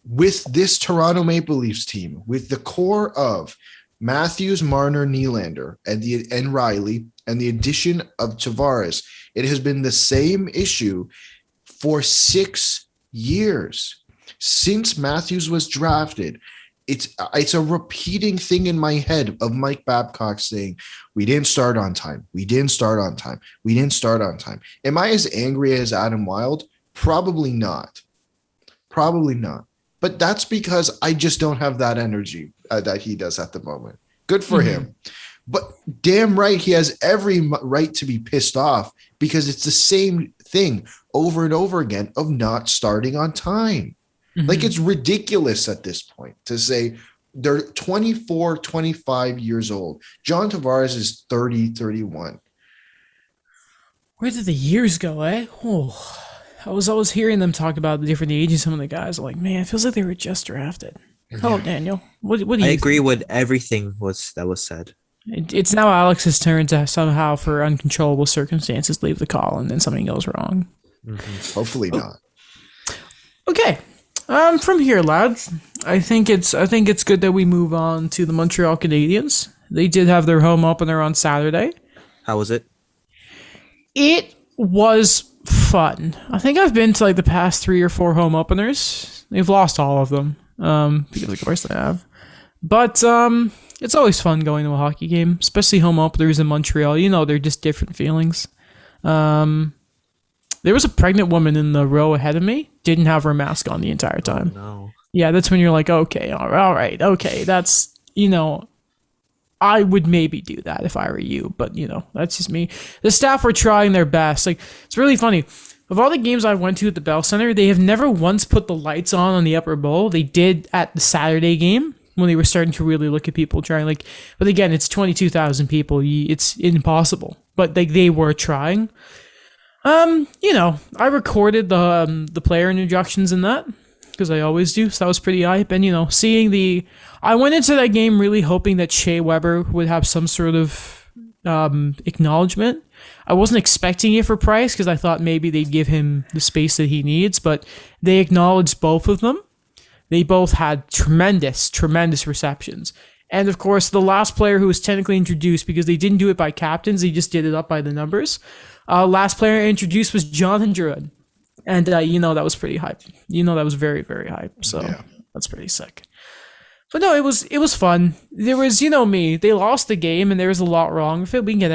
with this Toronto Maple Leafs team, with the core of Matthews, Marner, Nylander, and Riley, and the addition of Tavares, it has been the same issue for 6 years. Since Matthews was drafted, it's a repeating thing in my head of Mike Babcock saying, we didn't start on time. We didn't start on time. We didn't start on time. Am I as angry as Adam Wilde? Probably not. Probably not. But that's because I just don't have that energy that he does at the moment. Good for him. But damn right, he has every right to be pissed off because it's the same thing over and over again of not starting on time. Mm-hmm. It's ridiculous at this point to say they're 24, 25 years old. John Tavares is 30, 31. Where did the years go, eh? Oh, I was always hearing them talk about the different ages of some of the guys. I'm like, man, it feels like they were just drafted. Yeah. Oh, Daniel, what do you I agree think? with everything that was said. It's now Alex's turn to somehow, for uncontrollable circumstances, leave the call, and then something goes wrong. Mm-hmm. Hopefully not. Okay. From here, lads, I think it's good that we move on to the Montreal Canadiens. They did have their home opener on Saturday. How was it? It was fun. I think I've been to the past 3 or 4 home openers. They've lost all of them, because of course they have. But it's always fun going to a hockey game, especially home openers in Montreal. They're just different feelings. There was a pregnant woman in the row ahead of me. Didn't have her mask on the entire time. Oh, no. Yeah, that's when you're like, okay, all right, okay. That's, I would maybe do that if I were you, but that's just me. The staff were trying their best. Like, it's really funny. Of all the games I went to at the Bell Center, they have never once put the lights on the upper bowl. They did at the Saturday game when they were starting to really look at people trying. Like, but again, it's 22,000 people. It's impossible. But they were trying. I recorded the player introductions in that because I always do. So that was pretty hype. And seeing I went into that game really hoping that Shea Weber would have some sort of acknowledgement. I wasn't expecting it for Price because I thought maybe they'd give him the space that he needs, but they acknowledged both of them. They both had tremendous receptions. And of course, the last player who was technically introduced, because they didn't do it by captains, they just did it up by the numbers. Last player introduced was Jonathan Druid. And that was pretty hype. That was very, very hype. So That's pretty sick. But no, it was fun. There was, me, they lost the game and there was a lot wrong with it. We can get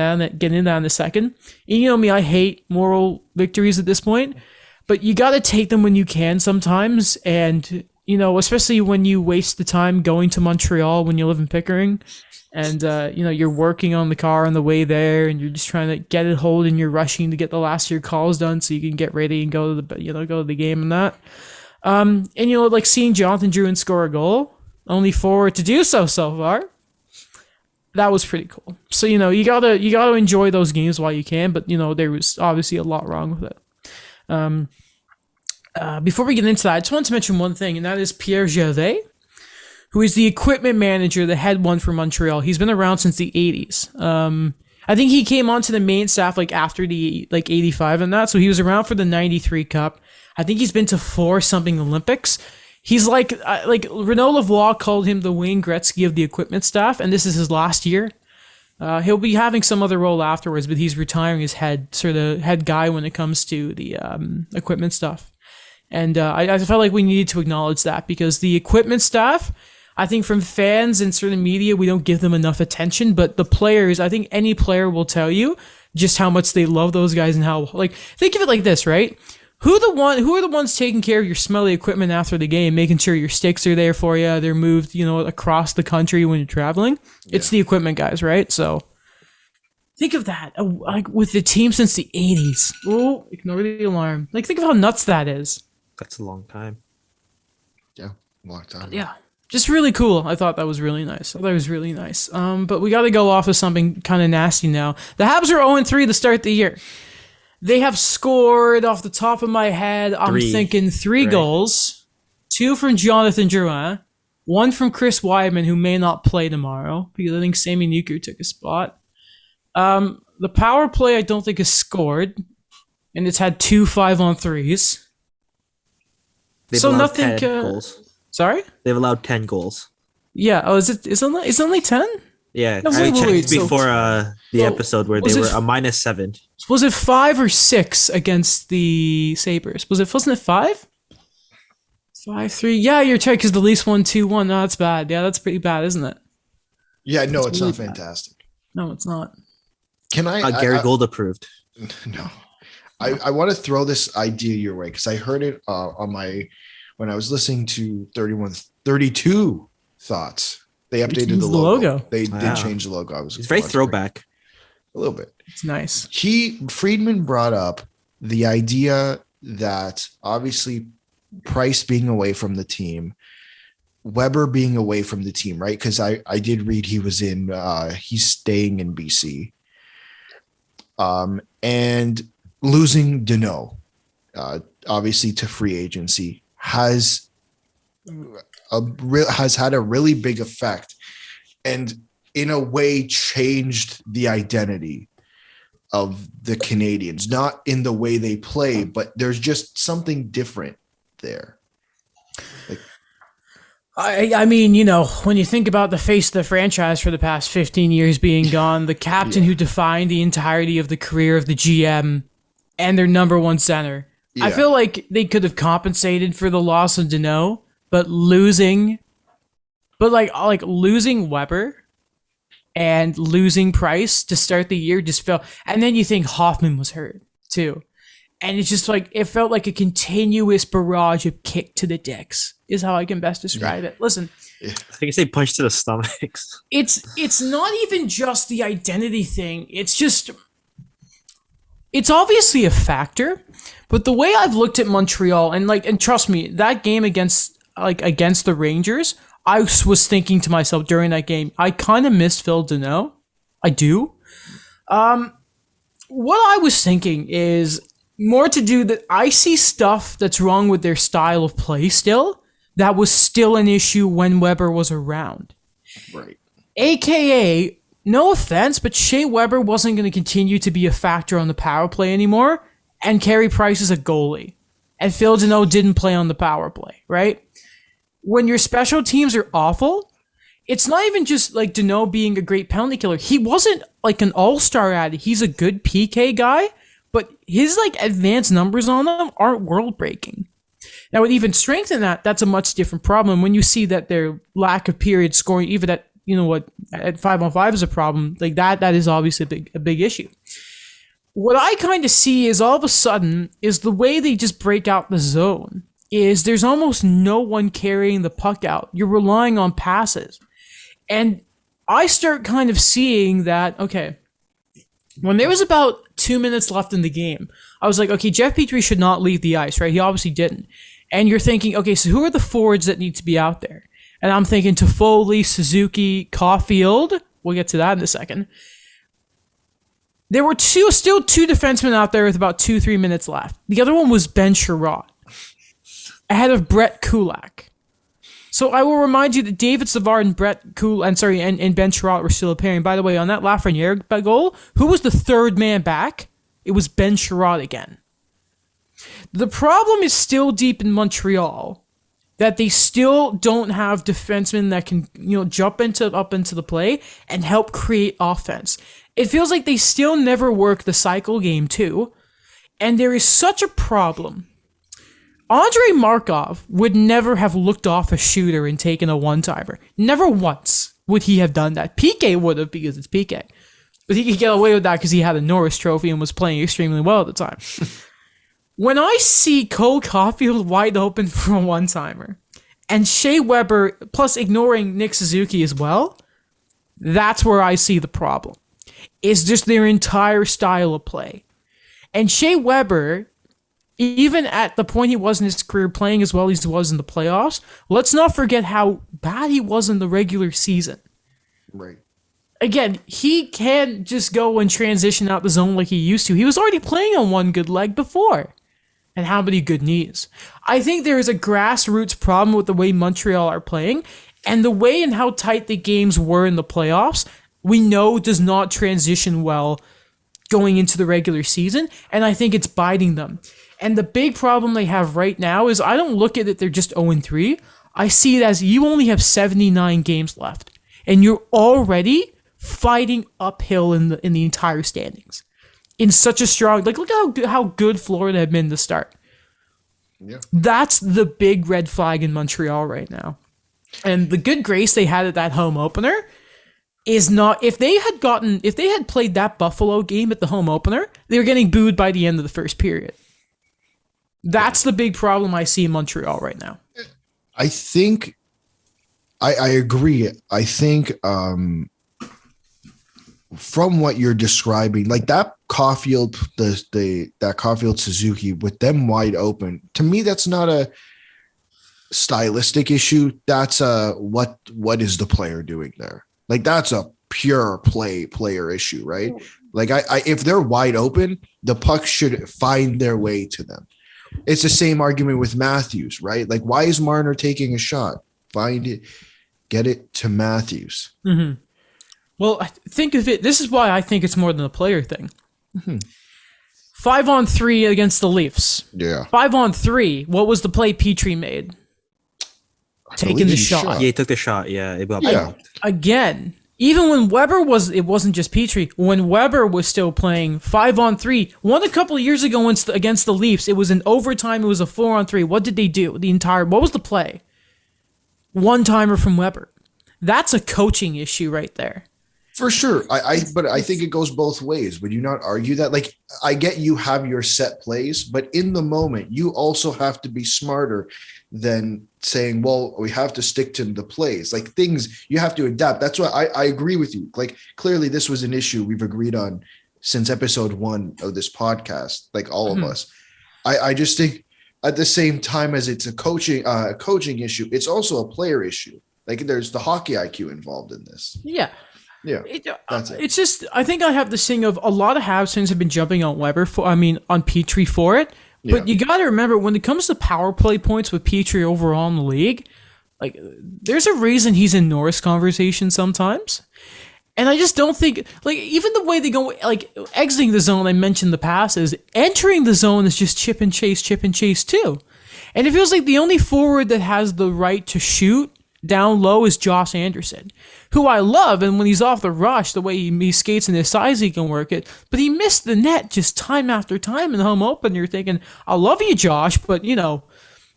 into that in a second. And me, I hate moral victories at this point, but you got to take them when you can sometimes. And, especially when you waste the time going to Montreal when you live in Pickering and, you're working on the car on the way there and you're just trying to get it hold and you're rushing to get the last of your calls done so you can get ready and go to the game and that. And, like seeing Jonathan Druin score a goal, only forward to do so far. That was pretty cool. So you gotta enjoy those games while you can, but there was obviously a lot wrong with it. Before we get into that, I just wanted to mention one thing, and that is Pierre Gervais, who is the equipment manager, the head one for Montreal. He's been around since the 80s. I think he came onto the main staff after the 85 and that, so he was around for the 93 Cup. I think he's been to 4-something Olympics. He's like Renaud Lavoie called him the Wayne Gretzky of the equipment staff, and this is his last year. He'll be having some other role afterwards, but he's retiring as head guy when it comes to the equipment stuff. And I felt like we needed to acknowledge that because the equipment staff, I think from fans and certain media, we don't give them enough attention, but the players, I think any player will tell you just how much they love those guys and how, think of it like this, right? Who are the ones taking care of your smelly equipment after the game, making sure your sticks are there for you, they're moved, across the country when you're traveling? It's the equipment guys, right? So think of that, with the team since the 80s. Oh, ignore the alarm. Think of how nuts that is. That's a long time. Yeah, long time. Yeah, just really cool. I thought that was really nice. But we got to go off of something kind of nasty now. The Habs are 0-3 to start the year. They have scored, off the top of my head, I'm thinking 3 goals. 2 from Jonathan Drouin. 1 from Chris Weidman, who may not play tomorrow, because I think Sami Niku took a spot. The power play I don't think has scored, and it's had 2 5-on-3s. They've so allowed nothing. 10 goals. Sorry? They've allowed 10 goals. Yeah. Oh, is it? Is it only 10? Yeah, No, I checked so- before the episode where was they it were f- a -7. Was it 5 or 6 against the Sabres? Wasn't it 5? 5-3. Yeah, you're right, because the Leafs won 2-1. No, that's bad. Yeah, that's pretty bad, isn't it? Yeah, no, it's really not bad. fantastic. No, it's not. Can I? Gary Gold approved. No, I want to throw this idea your way because I heard it when I was listening to 32 Thoughts. They updated the logo. They Wow. did change the logo. It's very throwback. A little bit. It's nice. Friedman brought up the idea that obviously Price being away from the team, Weber being away from the team, right? Because I did read he's staying in BC. And losing Deneau, obviously to free agency, has had a really big effect, and in a way changed the identity of the Canadians. Not in the way they play, but there's just something different there. I mean, when you think about the face of the franchise for the past 15 years being gone, the captain who defined the entirety of the career of the GM and their number one center, I feel like they could have compensated for the loss of Deneau, but losing Weber and losing Price to start the year just felt. And then you think Hoffman was hurt too. And it's just like, it felt like a continuous barrage of kick to the dicks is how I can best describe it. Listen, I think I say punch to the stomachs. it's not even just the identity thing. It's obviously a factor, but the way I've looked at Montreal and trust me, that game against the Rangers, I was thinking to myself during that game, I kind of missed Phil Deneau. I do. What I was thinking is more to do that I see stuff that's wrong with their style of play still that was still an issue when Weber was around. Right. AKA, no offense, but Shea Weber wasn't going to continue to be a factor on the power play anymore, and Carey Price is a goalie. And Phil Deneau didn't play on the power play, right? When your special teams are awful, it's not even just like Deneau being a great penalty killer. He wasn't like an all-star at it. He's a good PK guy, but his like advanced numbers on them aren't world-breaking. Now, with even strength in that, that's a much different problem. When you see that their lack of period scoring, even at, at 5-on-5 is a problem, like that is obviously a big issue. What I kind of see is all of a sudden is the way they just break out the zone is there's almost no one carrying the puck out. You're relying on passes. And I start kind of seeing that, okay, when there was about 2 minutes left in the game, I was like, okay, Jeff Petrie should not leave the ice, right? He obviously didn't. And you're thinking, okay, so who are the forwards that need to be out there? And I'm thinking Toffoli, Suzuki, Caulfield. We'll get to that in a second. There were still two defensemen out there with about 2-3 minutes left. The other one was Ben Sherratt, ahead of Brett Kulak. So I will remind you that David Savard and Ben Sherratt were still appearing. By the way, on that Lafreniere goal, who was the third man back? It was Ben Sherratt again. The problem is still deep in Montreal, that they still don't have defensemen that can, jump up into the play and help create offense. It feels like they still never work the cycle game too, and there is such a problem. Andrei Markov would never have looked off a shooter and taken a one-timer. Never once would he have done that. PK would have, because it's PK. But he could get away with that because he had a Norris trophy and was playing extremely well at the time. When I see Cole Caulfield wide open for a one-timer, and Shea Weber, plus ignoring Nick Suzuki as well, that's where I see the problem. It's just their entire style of play. And Shea Weber, even at the point he was in his career playing as well as he was in the playoffs, let's not forget how bad he was in the regular season. Right. Again, he can't just go and transition out the zone like he used to. He was already playing on one good leg before. And how many good knees? I think there is a grassroots problem with the way Montreal are playing, and the way and how tight the games were in the playoffs, we know does not transition well going into the regular season, and I think it's biting them. And the big problem they have right now is I don't look at it, they're just 0-3. I see it as you only have 79 games left, and you're already fighting uphill in the entire standings. In such a strong, look how good Florida had been to start. Yeah. That's the big red flag in Montreal right now. And the good grace they had at that home opener is not, if they had played that Buffalo game at the home opener, they were getting booed by the end of the first period. That's the big problem I see in Montreal right now. I think I agree. I think from what you're describing, like that Caulfield, that Caulfield Suzuki with them wide open, to me, that's not a stylistic issue. That's what is the player doing there? Like that's a pure player issue, right? Like I if they're wide open, the puck should find their way to them. It's the same argument with Matthews, right? Like why is Marner taking a shot? Find it, get it to Matthews. Mm-hmm. Well, think of it. This is why I think it's more than a player thing. Mm-hmm. 5-on-3 against the Leafs. Yeah. 5-on-3. What was the play Petrie made? Taking the shot. Yeah, he took the shot. Yeah. It got blocked. Again, even when Weber it wasn't just Petrie. When Weber was still playing 5-on-3, won a couple of years ago against the Leafs. It was in overtime. It was a 4-on-3. What did they do? What was the play? One-timer from Weber. That's a coaching issue right there. For sure. But I think it goes both ways. Would you not argue that? Like, I get you have your set plays, but in the moment, you also have to be smarter than saying, well, we have to stick to the plays. Like, things you have to adapt. That's why I agree with you. Like, clearly this was an issue we've agreed on since episode 1 of this podcast, like all of us. I just think at the same time as it's a coaching issue, it's also a player issue. Like, there's the hockey IQ involved in this. Yeah. Yeah, that's it. It's just, I think I have this thing of a lot of Habs fans have been jumping on on Petrie for it. But you got to remember, when it comes to power play points with Petrie overall in the league, like, there's a reason he's in Norris conversation sometimes. And I just don't think, like, even the way they go, like, exiting the zone, I mentioned the passes, entering the zone is just chip and chase too. And it feels like the only forward that has the right to shoot down low is Josh Anderson, who I love, and when he's off the rush, the way he skates and his size, he can work it. But he missed the net just time after time in the home opener. You're thinking, I love you, Josh, but,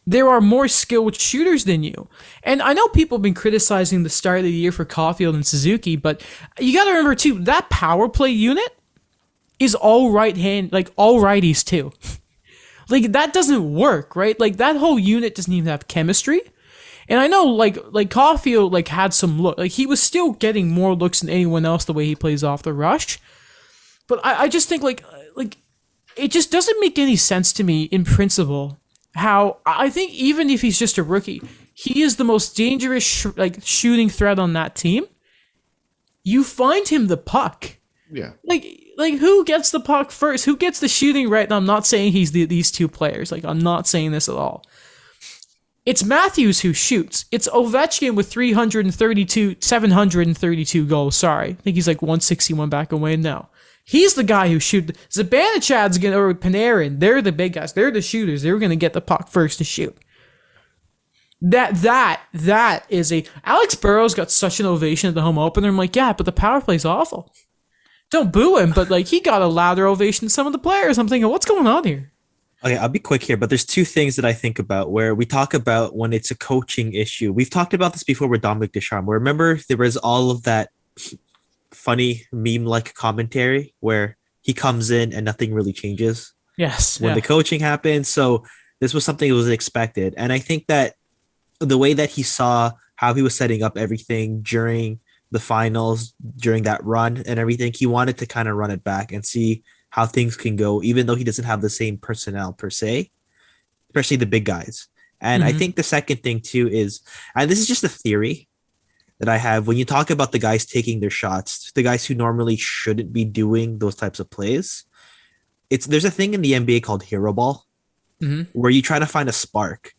there are more skilled shooters than you. And I know people have been criticizing the start of the year for Caulfield and Suzuki, but you got to remember, too, that power play unit is all righties, too. Like, that doesn't work, right? Like, that whole unit doesn't even have chemistry. And I know, like Caulfield, had some look. Like, he was still getting more looks than anyone else the way he plays off the rush. But I just think, like it just doesn't make any sense to me in principle how I think even if he's just a rookie, he is the most dangerous shooting threat on that team. You find him the puck. Yeah. Like who gets the puck first? Who gets the shooting right? And I'm not saying he's these two players. Like, I'm not saying this at all. It's Matthews who shoots. It's Ovechkin with 732 goals. Sorry. I think he's like 161 back away now. He's the guy who shoots. Zibanejad's or Panarin, they're the big guys. They're the shooters. They're going to get the puck first to shoot. That is Alex Burrows got such an ovation at the home opener. I'm like, yeah, but the power play's awful. Don't boo him, but he got a louder ovation than some of the players. I'm thinking, what's going on here? Okay, I'll be quick here, but there's two things that I think about where we talk about when it's a coaching issue. We've talked about this before with Dominic Ducharme. Remember, there was all of that funny meme-like commentary where he comes in and nothing really changes. Yes. When the coaching happens. So this was something that was expected. And I think that the way that he saw how he was setting up everything during the finals, during that run and everything, he wanted to kind of run it back and see how things can go, even though he doesn't have the same personnel per se, especially the big guys. And I think the second thing too is, and this is just a theory that I have, when you talk about the guys taking their shots, the guys who normally shouldn't be doing those types of plays, there's a thing in the NBA called hero ball, where you try to find a spark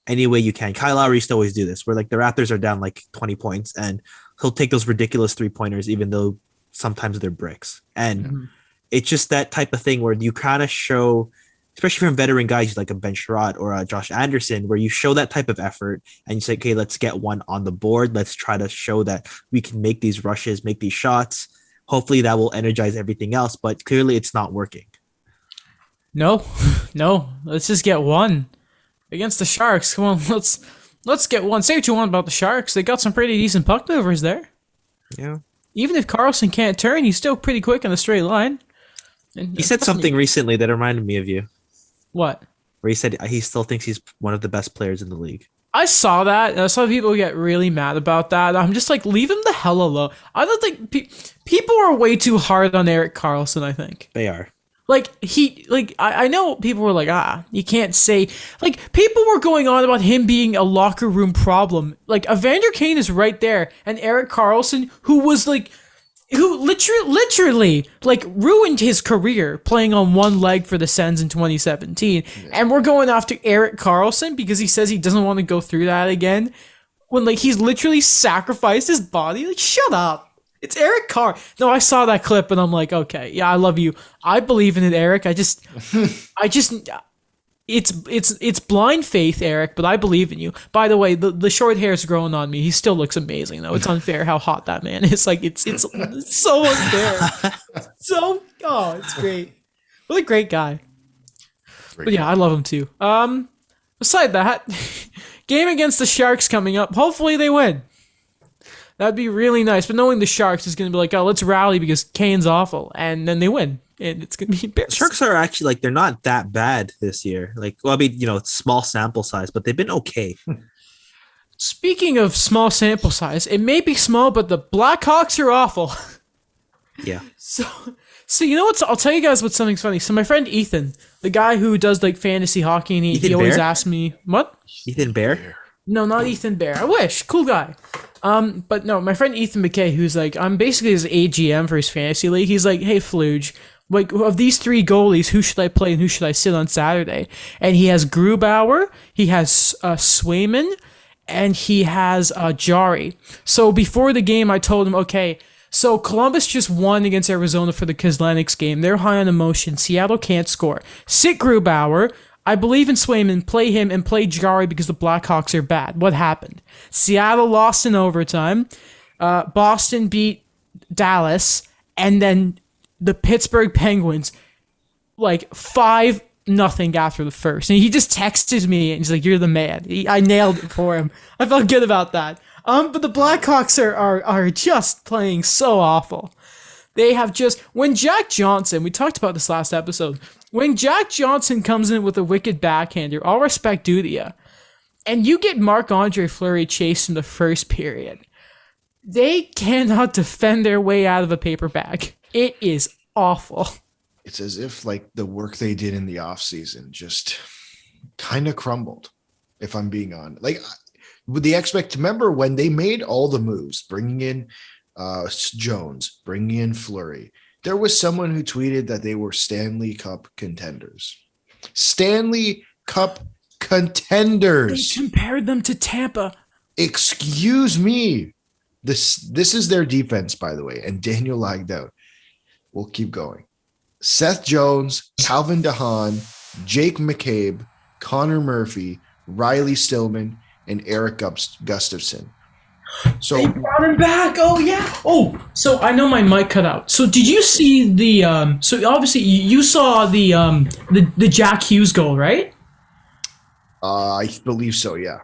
any way you can. Kyle Lowry used to always do this, where like the Raptors are down like 20 points and he'll take those ridiculous 3-pointers, even though sometimes they're bricks. And it's just that type of thing where you kind of show, especially from veteran guys like a Ben Sherratt or a Josh Anderson, where you show that type of effort and you say, okay, let's get one on the board. Let's try to show that we can make these rushes, make these shots. Hopefully that will energize everything else, but clearly it's not working. No. Let's just get one against the Sharks. Come on, let's get one. Say what you want about the Sharks. They got some pretty decent puck movers there. Yeah. Even if Carlson can't turn, he's still pretty quick in a straight line. And he said something recently that reminded me of you. What? Where he said he still thinks he's one of the best players in the league. I saw that, and some people get really mad about that. I'm just like, leave him the hell alone. I don't think people are way too hard on Erik Karlsson, I think. They are. I know people were like, you can't say, like, people were going on about him being a locker room problem. Like, Evander Kane is right there, and Erik Karlsson, who literally ruined his career playing on one leg for the Sens in 2017. Yeah. And we're going after Erik Karlsson because he says he doesn't want to go through that again. When he's literally sacrificed his body. Like, shut up. It's Erik Carr. No, I saw that clip and I'm like, okay, yeah, I love you. I believe in it, Erik. It's blind faith, Erik, but I believe in you. By the way, the short hair is growing on me. He still looks amazing, though. It's unfair how hot that man is. Like, it's so unfair. It's great. What a great guy. But yeah, I love him too. Beside that, game against the Sharks coming up. Hopefully they win. That'd be really nice. But knowing the Sharks is going to be like, oh, let's rally because Kane's awful. And then they win. And it's going to be embarrassing. Sharks are actually like, they're not that bad this year. Like, well, I mean, it's small sample size, but they've been okay. Speaking of small sample size, it may be small, but the Blackhawks are awful. Yeah. So you know what? I'll tell you guys what's something funny. So my friend Ethan, the guy who does like fantasy hockey, and he always asks me, what? Ethan Bear? No, not Ethan Bear. I wish. Cool guy. But no, my friend Ethan McKay, who's like, I'm basically his AGM for his fantasy league. He's like, hey, Fluge, like of these 3 goalies, who should I play and who should I sit on Saturday? And he has Grubauer, he has Swayman, and he has Jari. So before the game, I told him, okay, so Columbus just won against Arizona for the Kislenix game. They're high on emotion. Seattle can't score. Sit Grubauer. I believe in Swayman. Play him and play Jari because the Blackhawks are bad. What happened? Seattle lost in overtime. Boston beat Dallas. And then the Pittsburgh Penguins, like 5-0 after the first. And he just texted me and he's like, you're the man. I nailed it for him. I felt good about that. But the Blackhawks are just playing so awful. They have just, when Jack Johnson, we talked about this last episode, when Jack Johnson comes in with a wicked backhander, all respect due to you, and you get Marc-Andre Fleury chased in the first period, they cannot defend their way out of a paper bag. It is awful. It's as if like the work they did in the offseason just kind of crumbled, if I'm being honest. Like with the remember when they made all the moves, bringing in Jones, bringing in Fleury, there was someone who tweeted that they were Stanley Cup contenders. Stanley Cup contenders. They compared them to Tampa. Excuse me. This is their defense, by the way, and Daniel lagged out. We'll keep going. Seth Jones, Calvin DeHaan, Jake McCabe, Connor Murphy, Riley Stillman, and Eric Gustafson. So they brought him back. Oh yeah. Oh, so I know my mic cut out. So did you see the? So obviously you saw the Jack Hughes goal, right? I believe so. Yeah.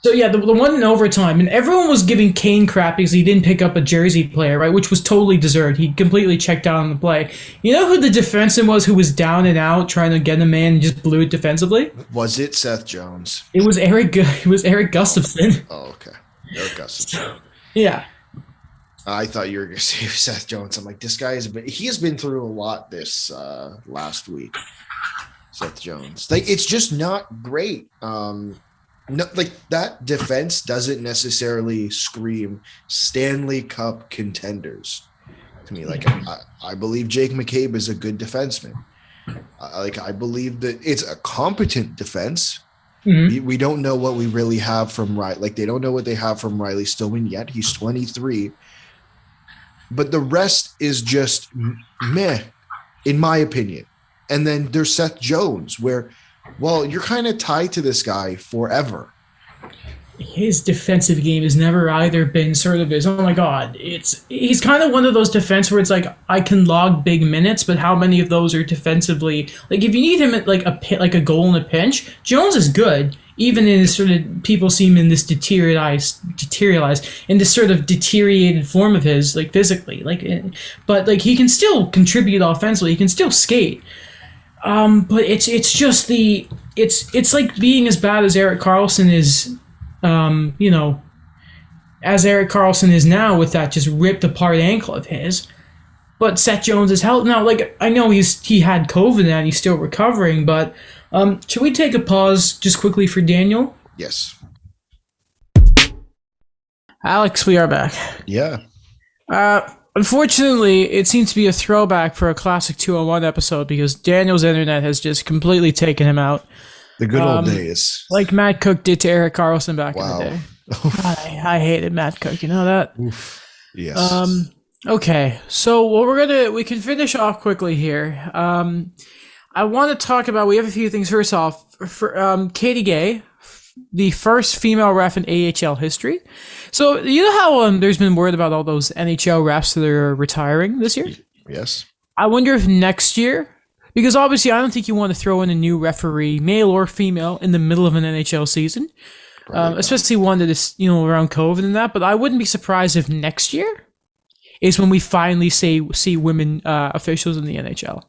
So yeah, the one in overtime, and everyone was giving Kane crap because he didn't pick up a Jersey player, right? Which was totally deserved. He completely checked out on the play. You know who the defenseman was who was down and out trying to get a man and just blew it defensively? Was it Seth Jones? It was Eric. It was Eric Gustafson. Oh, okay. Eric Gustafson. Yeah. I thought you were going to say Seth Jones. I'm like, this guy he has been through a lot this last week. Seth Jones. Like, it's just not great. No, like that defense doesn't necessarily scream Stanley Cup contenders to me. Like I believe Jake McCabe is a good defenseman. I believe that it's a competent defense. Mm-hmm. We don't know what we really have from Riley. Like they don't know what they have from Riley Stillman yet. He's 23, but the rest is just meh, in my opinion. And then there's Seth Jones, where, well, you're kind of tied to this guy forever. His defensive game has never either been sort of his, oh my God, he's kind of one of those defense where it's like, I can log big minutes, but how many of those are defensively, like if you need him at like a goal in a pinch, Jones is good, even in this sort of, people see him in this deteriorized, in this sort of deteriorated form of his, like physically, like, but like he can still contribute offensively, he can still skate. But it's just it's like being as bad as Erik Karlsson is, as Erik Karlsson is now with that just ripped apart ankle of his. But Seth Jones is healthy now. Like I know he had COVID and he's still recovering. But should we take a pause just quickly for Daniel? Yes. Alex, we are back. Yeah. Unfortunately, it seems to be a throwback for a classic 201 episode because Daniel's internet has just completely taken him out. The good old days. Like Matt Cook did to Erik Karlsson back in the day. I hated Matt Cook, you know that? Oof. Yes. Okay, so what we can finish off quickly here. I want to talk about, we have a few things. First off, for Katie Gay, the first female ref in AHL history. So you know how there's been word about all those NHL refs that are retiring this year? Yes. I wonder if next year, because obviously I don't think you want to throw in a new referee, male or female, in the middle of an NHL season. Probably not. Especially one that is, around COVID and that. But I wouldn't be surprised if next year is when we finally see women officials in the NHL.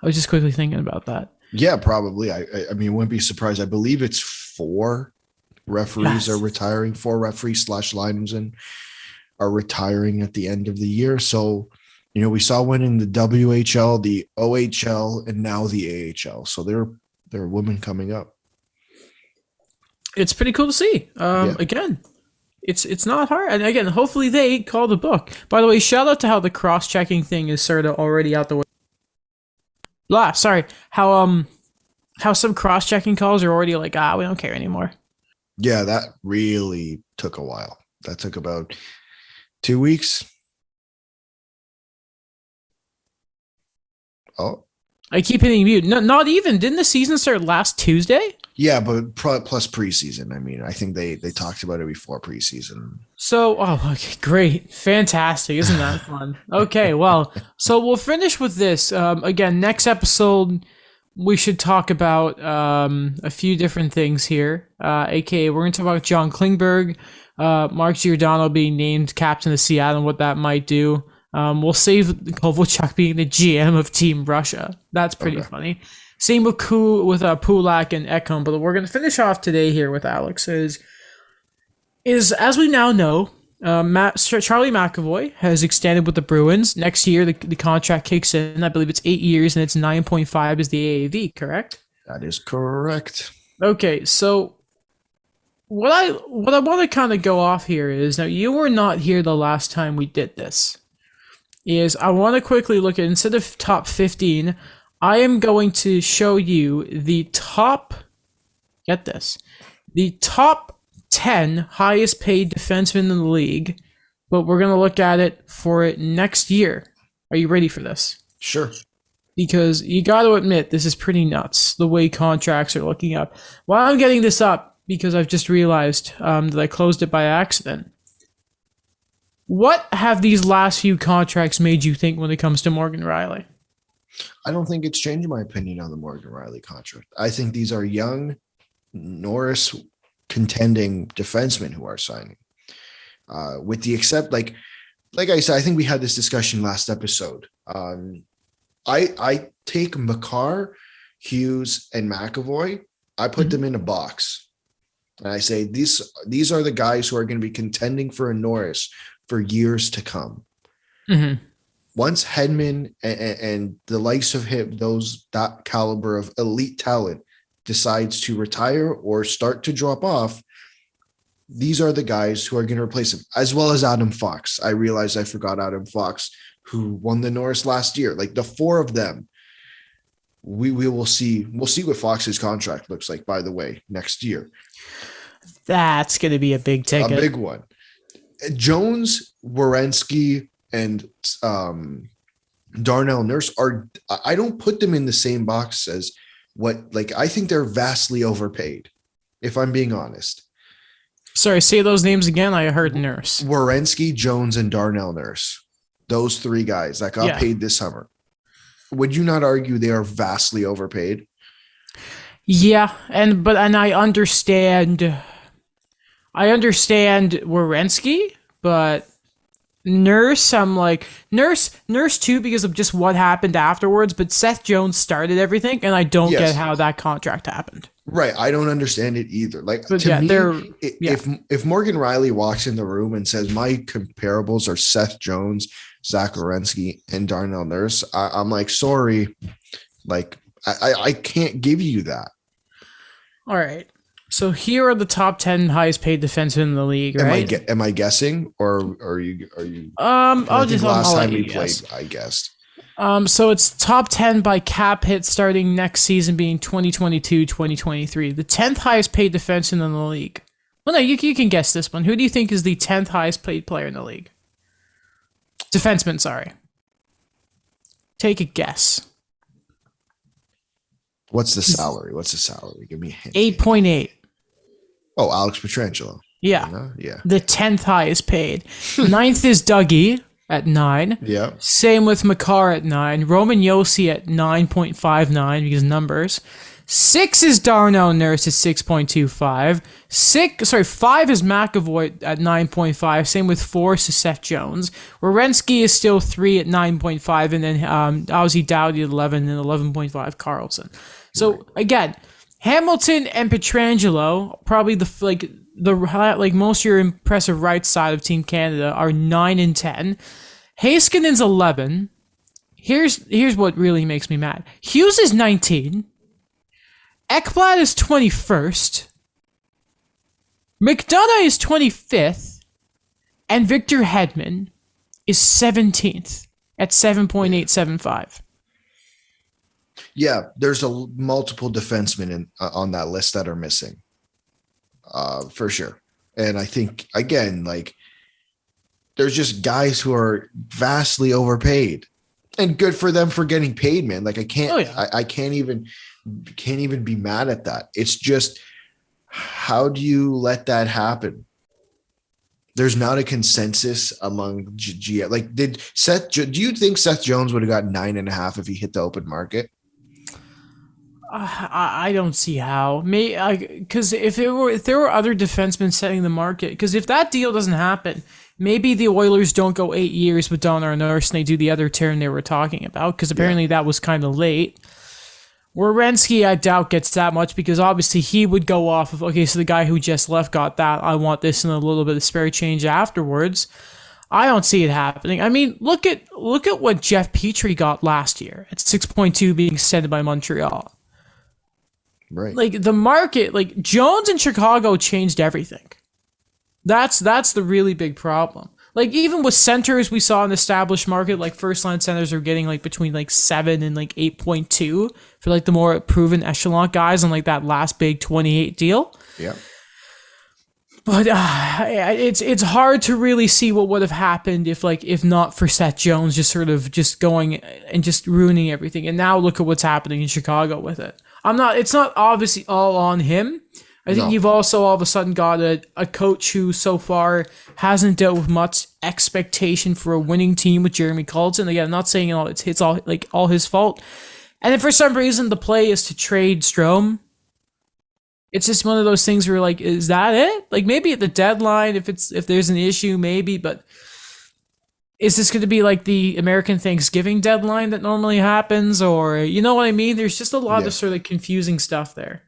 I was just quickly thinking about that. Yeah, probably. I mean, wouldn't be surprised. I believe it's 4 referees are retiring. 4 referees / linesmen are retiring at the end of the year. So, we saw one in the WHL, the OHL, and now the AHL. So there are women coming up. It's pretty cool to see. Again, it's not hard. And again, hopefully they call the book. By the way, shout out to how the cross-checking thing is sort of already out the way. Sorry. How some cross-checking calls are already like, we don't care anymore. Yeah, that really took a while. That took about 2 weeks. Oh. I keep hitting mute. No, not even. Didn't the season start last Tuesday? Yeah, but plus preseason. I mean, I think they talked about it before preseason. So, okay, great. Fantastic. Isn't that fun? Okay, well, so we'll finish with this. Again, next episode, we should talk about a few different things here. AKA, we're going to talk about John Klingberg, Mark Giordano being named captain of Seattle and what that might do. We'll save Kovalchuk being the GM of Team Russia. That's pretty funny. Same with Pulak and Ekholm, but we're going to finish off today here with Alex. Is as we now know, Charlie McAvoy has extended with the Bruins. Next year, the contract kicks in. I believe it's 8 years, and it's 9.5 is the AAV, correct? That is correct. Okay, so what I want to kind of go off here is, now you were not here the last time we did this, is I want to quickly look at, instead of top 15, I am going to show you the top, get this, the top 10 highest paid defensemen in the league, but we're going to look at it for it next year. Are you ready for this? Sure. Because you got to admit, this is pretty nuts, the way contracts are looking up. While I'm getting this up, because I've just realized that I closed it by accident, what have these last few contracts made you think when it comes to Morgan Riley? I don't think it's changed my opinion on the Morgan Riley contract. I think these are young Norris contending defensemen who are signing. With the except, like I said, I think we had this discussion last episode. I take Makar, Hughes, and McAvoy. I put them in a box, and I say these are the guys who are going to be contending for a Norris for years to come. Mm-hmm. Once Hedman and the likes of him, that caliber of elite talent, decides to retire or start to drop off, these are the guys who are going to replace him, as well as Adam Fox. I realized I forgot Adam Fox, who won the Norris last year. Like the 4 of them, we will see. We'll see what Fox's contract looks like, by the way, next year. That's going to be a big ticket. A big one. Jones, Werenski, and Darnell Nurse I don't put them in the same box as I think they're vastly overpaid, if I'm being honest. Sorry, say those names again. I heard Nurse. Werenski, Jones, and Darnell Nurse. Those 3 guys that got paid this summer. Would you not argue they are vastly overpaid? Yeah, and I understand Werenski, but Nurse, I'm like, Nurse too, because of just what happened afterwards, but Seth Jones started everything, and I don't get how that contract happened. Right. I don't understand it either. Like, but to me, if Morgan Riley walks in the room and says, my comparables are Seth Jones, Zach Werenski, and Darnell Nurse, I'm like, sorry. Like, I can't give you that. All right. So here are the top 10 highest paid defensemen in the league, right? Am I guessing, or are you? Last time we played, I guessed. So it's top 10 by cap hit starting next season being 2022-2023. The 10th highest paid defenseman in the league. Well, no, you can guess this one. Who do you think is the 10th highest paid player in the league? Defenseman, sorry. Take a guess. What's the salary? Give me a hint. 8.8. Oh, Alex Pietrangelo. Yeah. Yeah. The 10th highest paid. 9th is Dougie at 9. Yeah. Same with Makar at 9. Roman Yossi at 9.59 because numbers. 6 is Darnell Nurse at 6.25. 5 is McAvoy at 9.5. Same with 4 is Seth Jones. Werenski is still 3 at 9.5, and then Ozzy Dowdy at 11 and 11.5 Carlson. So again, Hamilton and Pietrangelo, probably the most of your impressive right side of Team Canada, are 9 and 10. Heiskanen's 11. Here's what really makes me mad. Hughes is 19. Ekblad is 21st. McDonough is 25th. And Victor Hedman is 17th at 7.875. Yeah, there's multiple defensemen on that list that are missing, for sure. And I think, again, like, there's just guys who are vastly overpaid, and good for them for getting paid, man. Like, I can't even be mad at that. It's just, how do you let that happen? There's not a consensus among GM. Like, do you think Seth Jones would have got 9.5 if he hit the open market? I don't see how. Because if there were other defensemen setting the market, because if that deal doesn't happen, maybe the Oilers don't go 8 years with Darnell Nurse and they do the other term they were talking about, because apparently that was kind of late. Werenski, I doubt, gets that much, because obviously he would go off of, okay, so the guy who just left got that, I want this and a little bit of spare change afterwards. I don't see it happening. I mean, look at what Jeff Petrie got last year at 6.2 being sent by Montreal. Right. Like, the market, like, Jones in Chicago changed everything. That's the really big problem. Like, even with centers, we saw an established market, like, first-line centers are getting, like, between, like, 7 and, like, 8.2 for, like, the more proven echelon guys on, like, that last big 28 deal. Yeah. But it's hard to really see what would have happened if not for Seth Jones just going and just ruining everything. And now look at what's happening in Chicago with it. It's not obviously all on him. I think you've also all of a sudden got a coach who so far hasn't dealt with much expectation for a winning team with Jeremy Colleton. Again, I'm not saying it's all his fault. And if for some reason the play is to trade Strome, it's just one of those things where, like, is that it? Like, maybe at the deadline, if there's an issue, maybe, but is this going to be like the American Thanksgiving deadline that normally happens? Or, you know what I mean? There's just a lot of sort of confusing stuff there.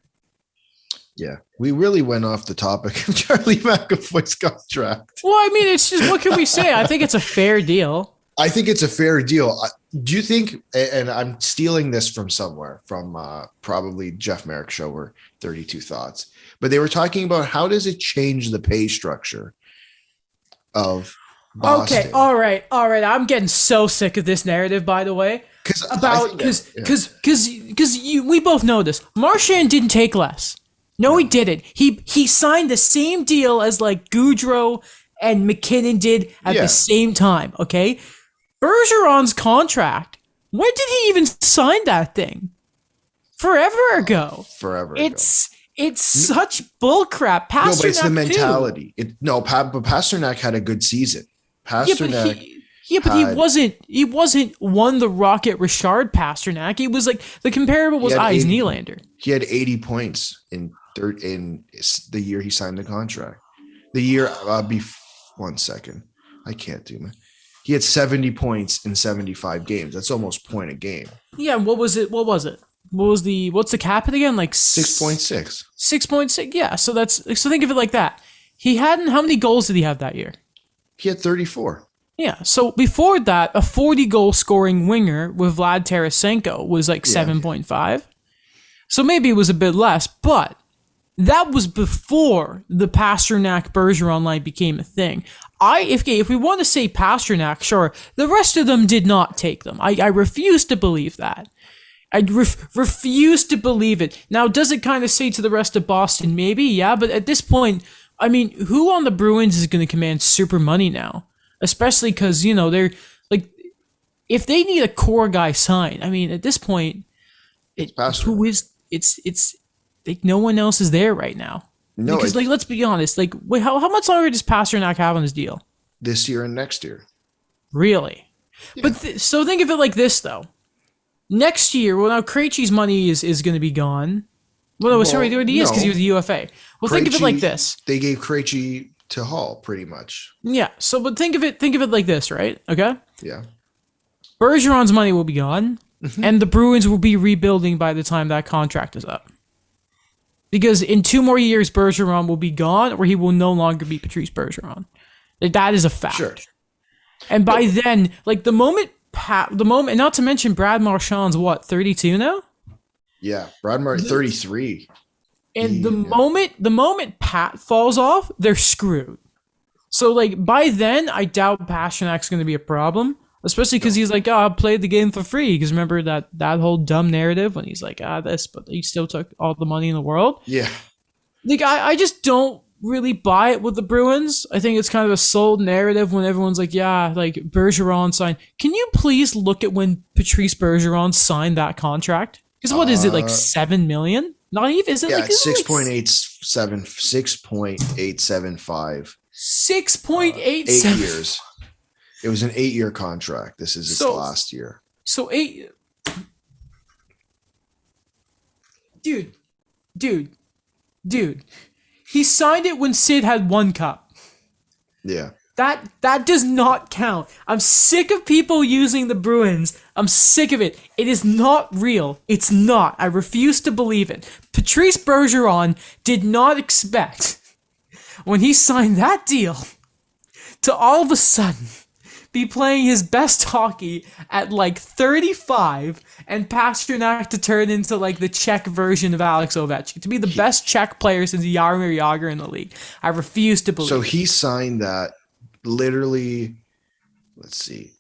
Yeah, we really went off the topic of Charlie McAvoy's contract. Well, I mean, it's just, what can we say? I think it's a fair deal. I think it's a fair deal. Do you think, and I'm stealing this from somewhere, from probably Jeff Merrick's show or 32 Thoughts, but they were talking about how does it change the pay structure of Boston? Okay, all right. I'm getting so sick of this narrative, by the way. Because we both know this. Marchand didn't take less. No, he didn't. He signed the same deal as, like, Goudreau and McKinnon did at the same time, okay? Bergeron's contract, when did he even sign that thing? Forever ago. It's such bullcrap. Pasternak, no, but it's the mentality. But Pasternak had a good season. Pasternak. But he wasn't won the Rocket Richard Pasternak. He was like, the comparable was Eis Nylander. He had 80 points in the year he signed the contract. The year 1 second. I can't do it. He had 70 points in 75 games. That's almost point a game. Yeah, what was it? What's the cap hit again? Like 6.6. 6.6. Yeah, so think of it like that. How many goals did he have that year? He had 34. Yeah, so before that, a 40-goal scoring winger with Vlad Tarasenko was like 7.5. So maybe it was a bit less, but that was before the Pasternak-Bergeron line became a thing. If we want to say Pasternak, sure, the rest of them did not take them. I refuse to believe that. I refuse to believe it. Now, does it kind of say to the rest of Boston? Maybe, yeah, but at this point, I mean, who on the Bruins is going to command super money now? Especially because, you know, they're like, if they need a core guy signed, I mean, at this point, it's like no one else is there right now. No, because like, let's be honest, like, wait, how much longer does Pasternak have on his deal? This year and next year. Really? Yeah. But so think of it like this, though. Next year, well, now Krejci's money is going to be gone. Well, no, sorry, he is because he no. was a UFA. Well, think of it like this. They gave Krejci to Hall, pretty much. Yeah. So, but think of it like this, right? Okay. Yeah. Bergeron's money will be gone, and the Bruins will be rebuilding by the time that contract is up. Because in 2 more years, Bergeron will be gone, or he will no longer be Patrice Bergeron. Like, that is a fact. Sure. And by then, like the moment, not to mention Brad Marchand's what, 32 now? Yeah. Brad Martin, 33. And the moment Pat falls off, they're screwed. So like by then, I doubt Pasternak's going to be a problem, especially because he's like, I played the game for free. Because remember that whole dumb narrative when he's like, this, but he still took all the money in the world. Yeah. Like I just don't really buy it with the Bruins. I think it's kind of a sold narrative when everyone's like, yeah, like Bergeron signed. Can you please look at when Patrice Bergeron signed that contract? Because what is it, like 7 million? Not even, is it like 6.875. 6.87. 8 years. It was an 8-year contract. This is its last year. So dude. He signed it when Sid had 1 cup. Yeah. That does not count. I'm sick of people using the Bruins. I'm sick of it. It is not real. It's not. I refuse to believe it. Patrice Bergeron did not expect, when he signed that deal, to all of a sudden be playing his best hockey at like 35 and Pasternak to turn into like the Czech version of Alex Ovechkin, to be the best Czech player since Jaromir Jagr in the league. I refuse to believe. So he signed that literally, let's see.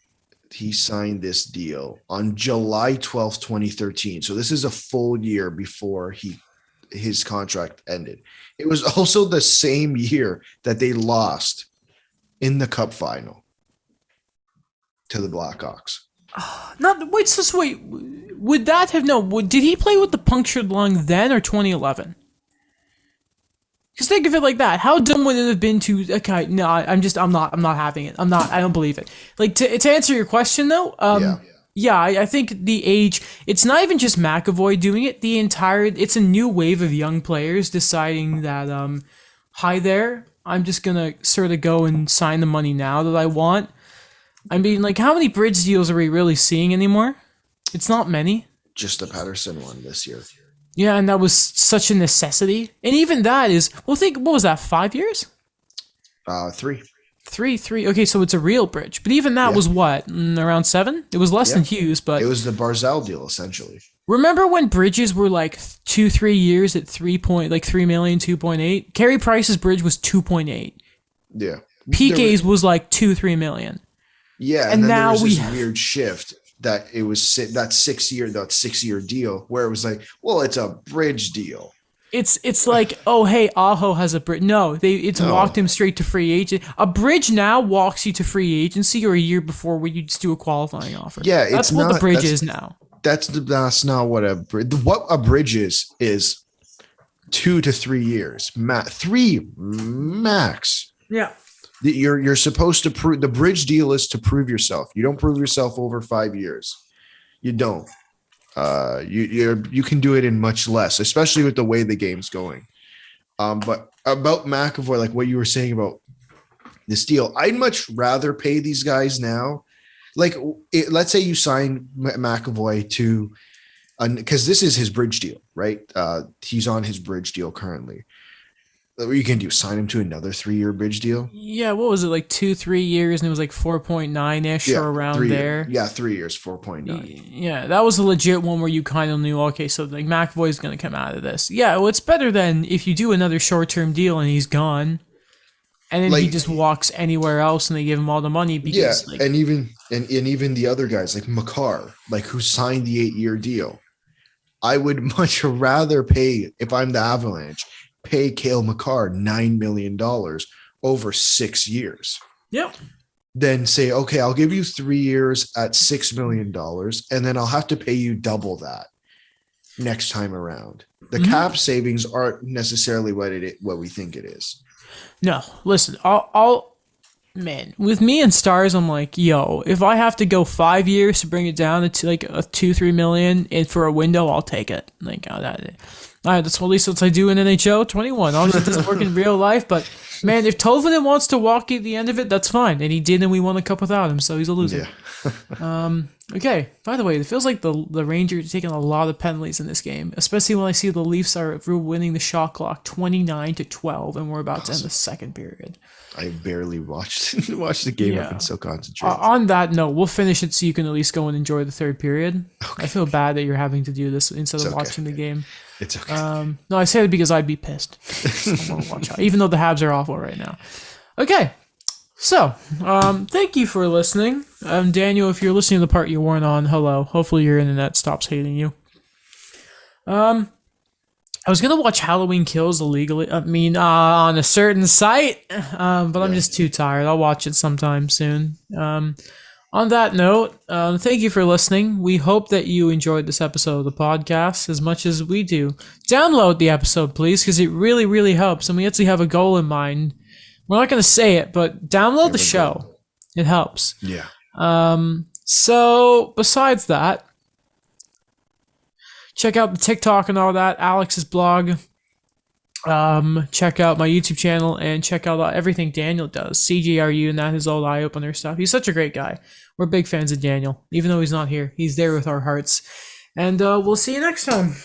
He signed this deal on July 12th, 2013. So this is a full year before his contract ended. It was also the same year that they lost in the Cup final to the Blackhawks. Wait. Would that have did he play with the punctured lung then or 2011? Because think of it like that. How dumb would it have been to? Okay, no, I'm not having it. I don't believe it. Like to answer your question though. I think the age. It's not even just McAvoy doing it. It's a new wave of young players deciding that hi there, I'm just gonna sort of go and sign the money now that I want. I mean, like, how many bridge deals are we really seeing anymore? It's not many. Just the Patterson one this year. Yeah, and that was such a necessity. And even that is, what was that, 5 years? 3. Three. Okay, so it's a real bridge. But even that was what, around 7? It was less than Hughes, but... It was the Barzal deal, essentially. Remember when bridges were like 2-3 years at 3 million, 2.8? Carey Price's bridge was 2.8. Yeah. PK's was like 2-3 million. Yeah, and then now there was this weird shift that it was that 6-year deal where it was like, well, it's a bridge deal. It's like, oh hey, Aho has a bridge. No, walked him straight to free agent. A bridge now walks you to free agency, or a year before where you just do a qualifying offer. Yeah, that's what the bridge is now. That's not what a bridge. What a bridge is 2 to 3 years, 3 max. Yeah. You're supposed to prove. The bridge deal is to prove yourself. You don't prove yourself over 5 years. You don't. You can do it in much less, especially with the way the game's going. But about McAvoy, like what you were saying about this deal, I'd much rather pay these guys now. Like, let's say you sign McAvoy to, because this is his bridge deal, right? He's on his bridge deal currently. What you can do, sign him to another 3-year bridge deal. Yeah, what was it, like 2-3 years, and it was like 4.9-ish or around there. Yeah, 3 years, 4.9. Yeah, that was a legit one where you kind of knew, okay, so like McAvoy's going to come out of this. Yeah, well, it's better than if you do another short-term deal and he's gone, and then he just walks anywhere else and they give him all the money. Because, and even the other guys like Makar, like who signed the 8-year deal. I would much rather pay, if I'm the Avalanche, pay Cale Makar $9 million over 6 years. Yep. Then say, okay, I'll give you 3 years at $6 million, and then I'll have to pay you double that next time around. The cap savings aren't necessarily what we think it is. No, listen, man, with me and Stars, I'm like, yo, if I have to go 5 years to bring it down to like a 2-3 million and for a window, I'll take it. Like, That's at least what I do in NHL 21. Obviously, it doesn't work in real life, but man, if Tovinen wants to walk at the end of it, that's fine. And he did, and we won the cup without him, so he's a loser. Yeah. Okay, by the way, it feels like the Rangers are taking a lot of penalties in this game, especially when I see the Leafs are winning the shot clock 29-12, and we're about to end the second period. I barely watched the game. I've been so concentrated. On that note, we'll finish it so you can at least go and enjoy the third period. Okay. I feel bad that you're having to do this instead of watching the game. It's okay. No, I say it because I'd be pissed. I won't watch, even though the Habs are awful right now. Okay. So, thank you for listening. Daniel, if you're listening to the part you weren't on, hello. Hopefully your internet stops hating you. I was going to watch Halloween Kills illegally. On a certain site, but I'm just too tired. I'll watch it sometime soon. On that note, thank you for listening. We hope that you enjoyed this episode of the podcast as much as we do. Download the episode, please, because it really, really helps. And we actually have a goal in mind. We're not going to say it, but download the show. It helps. Yeah. So besides that, check out the TikTok and all that, Alex's blog. Check out my YouTube channel and check out everything Daniel does. CGRU and that, his old eye opener stuff. He's such a great guy. We're big fans of Daniel, even though he's not here. He's there with our hearts. And we'll see you next time.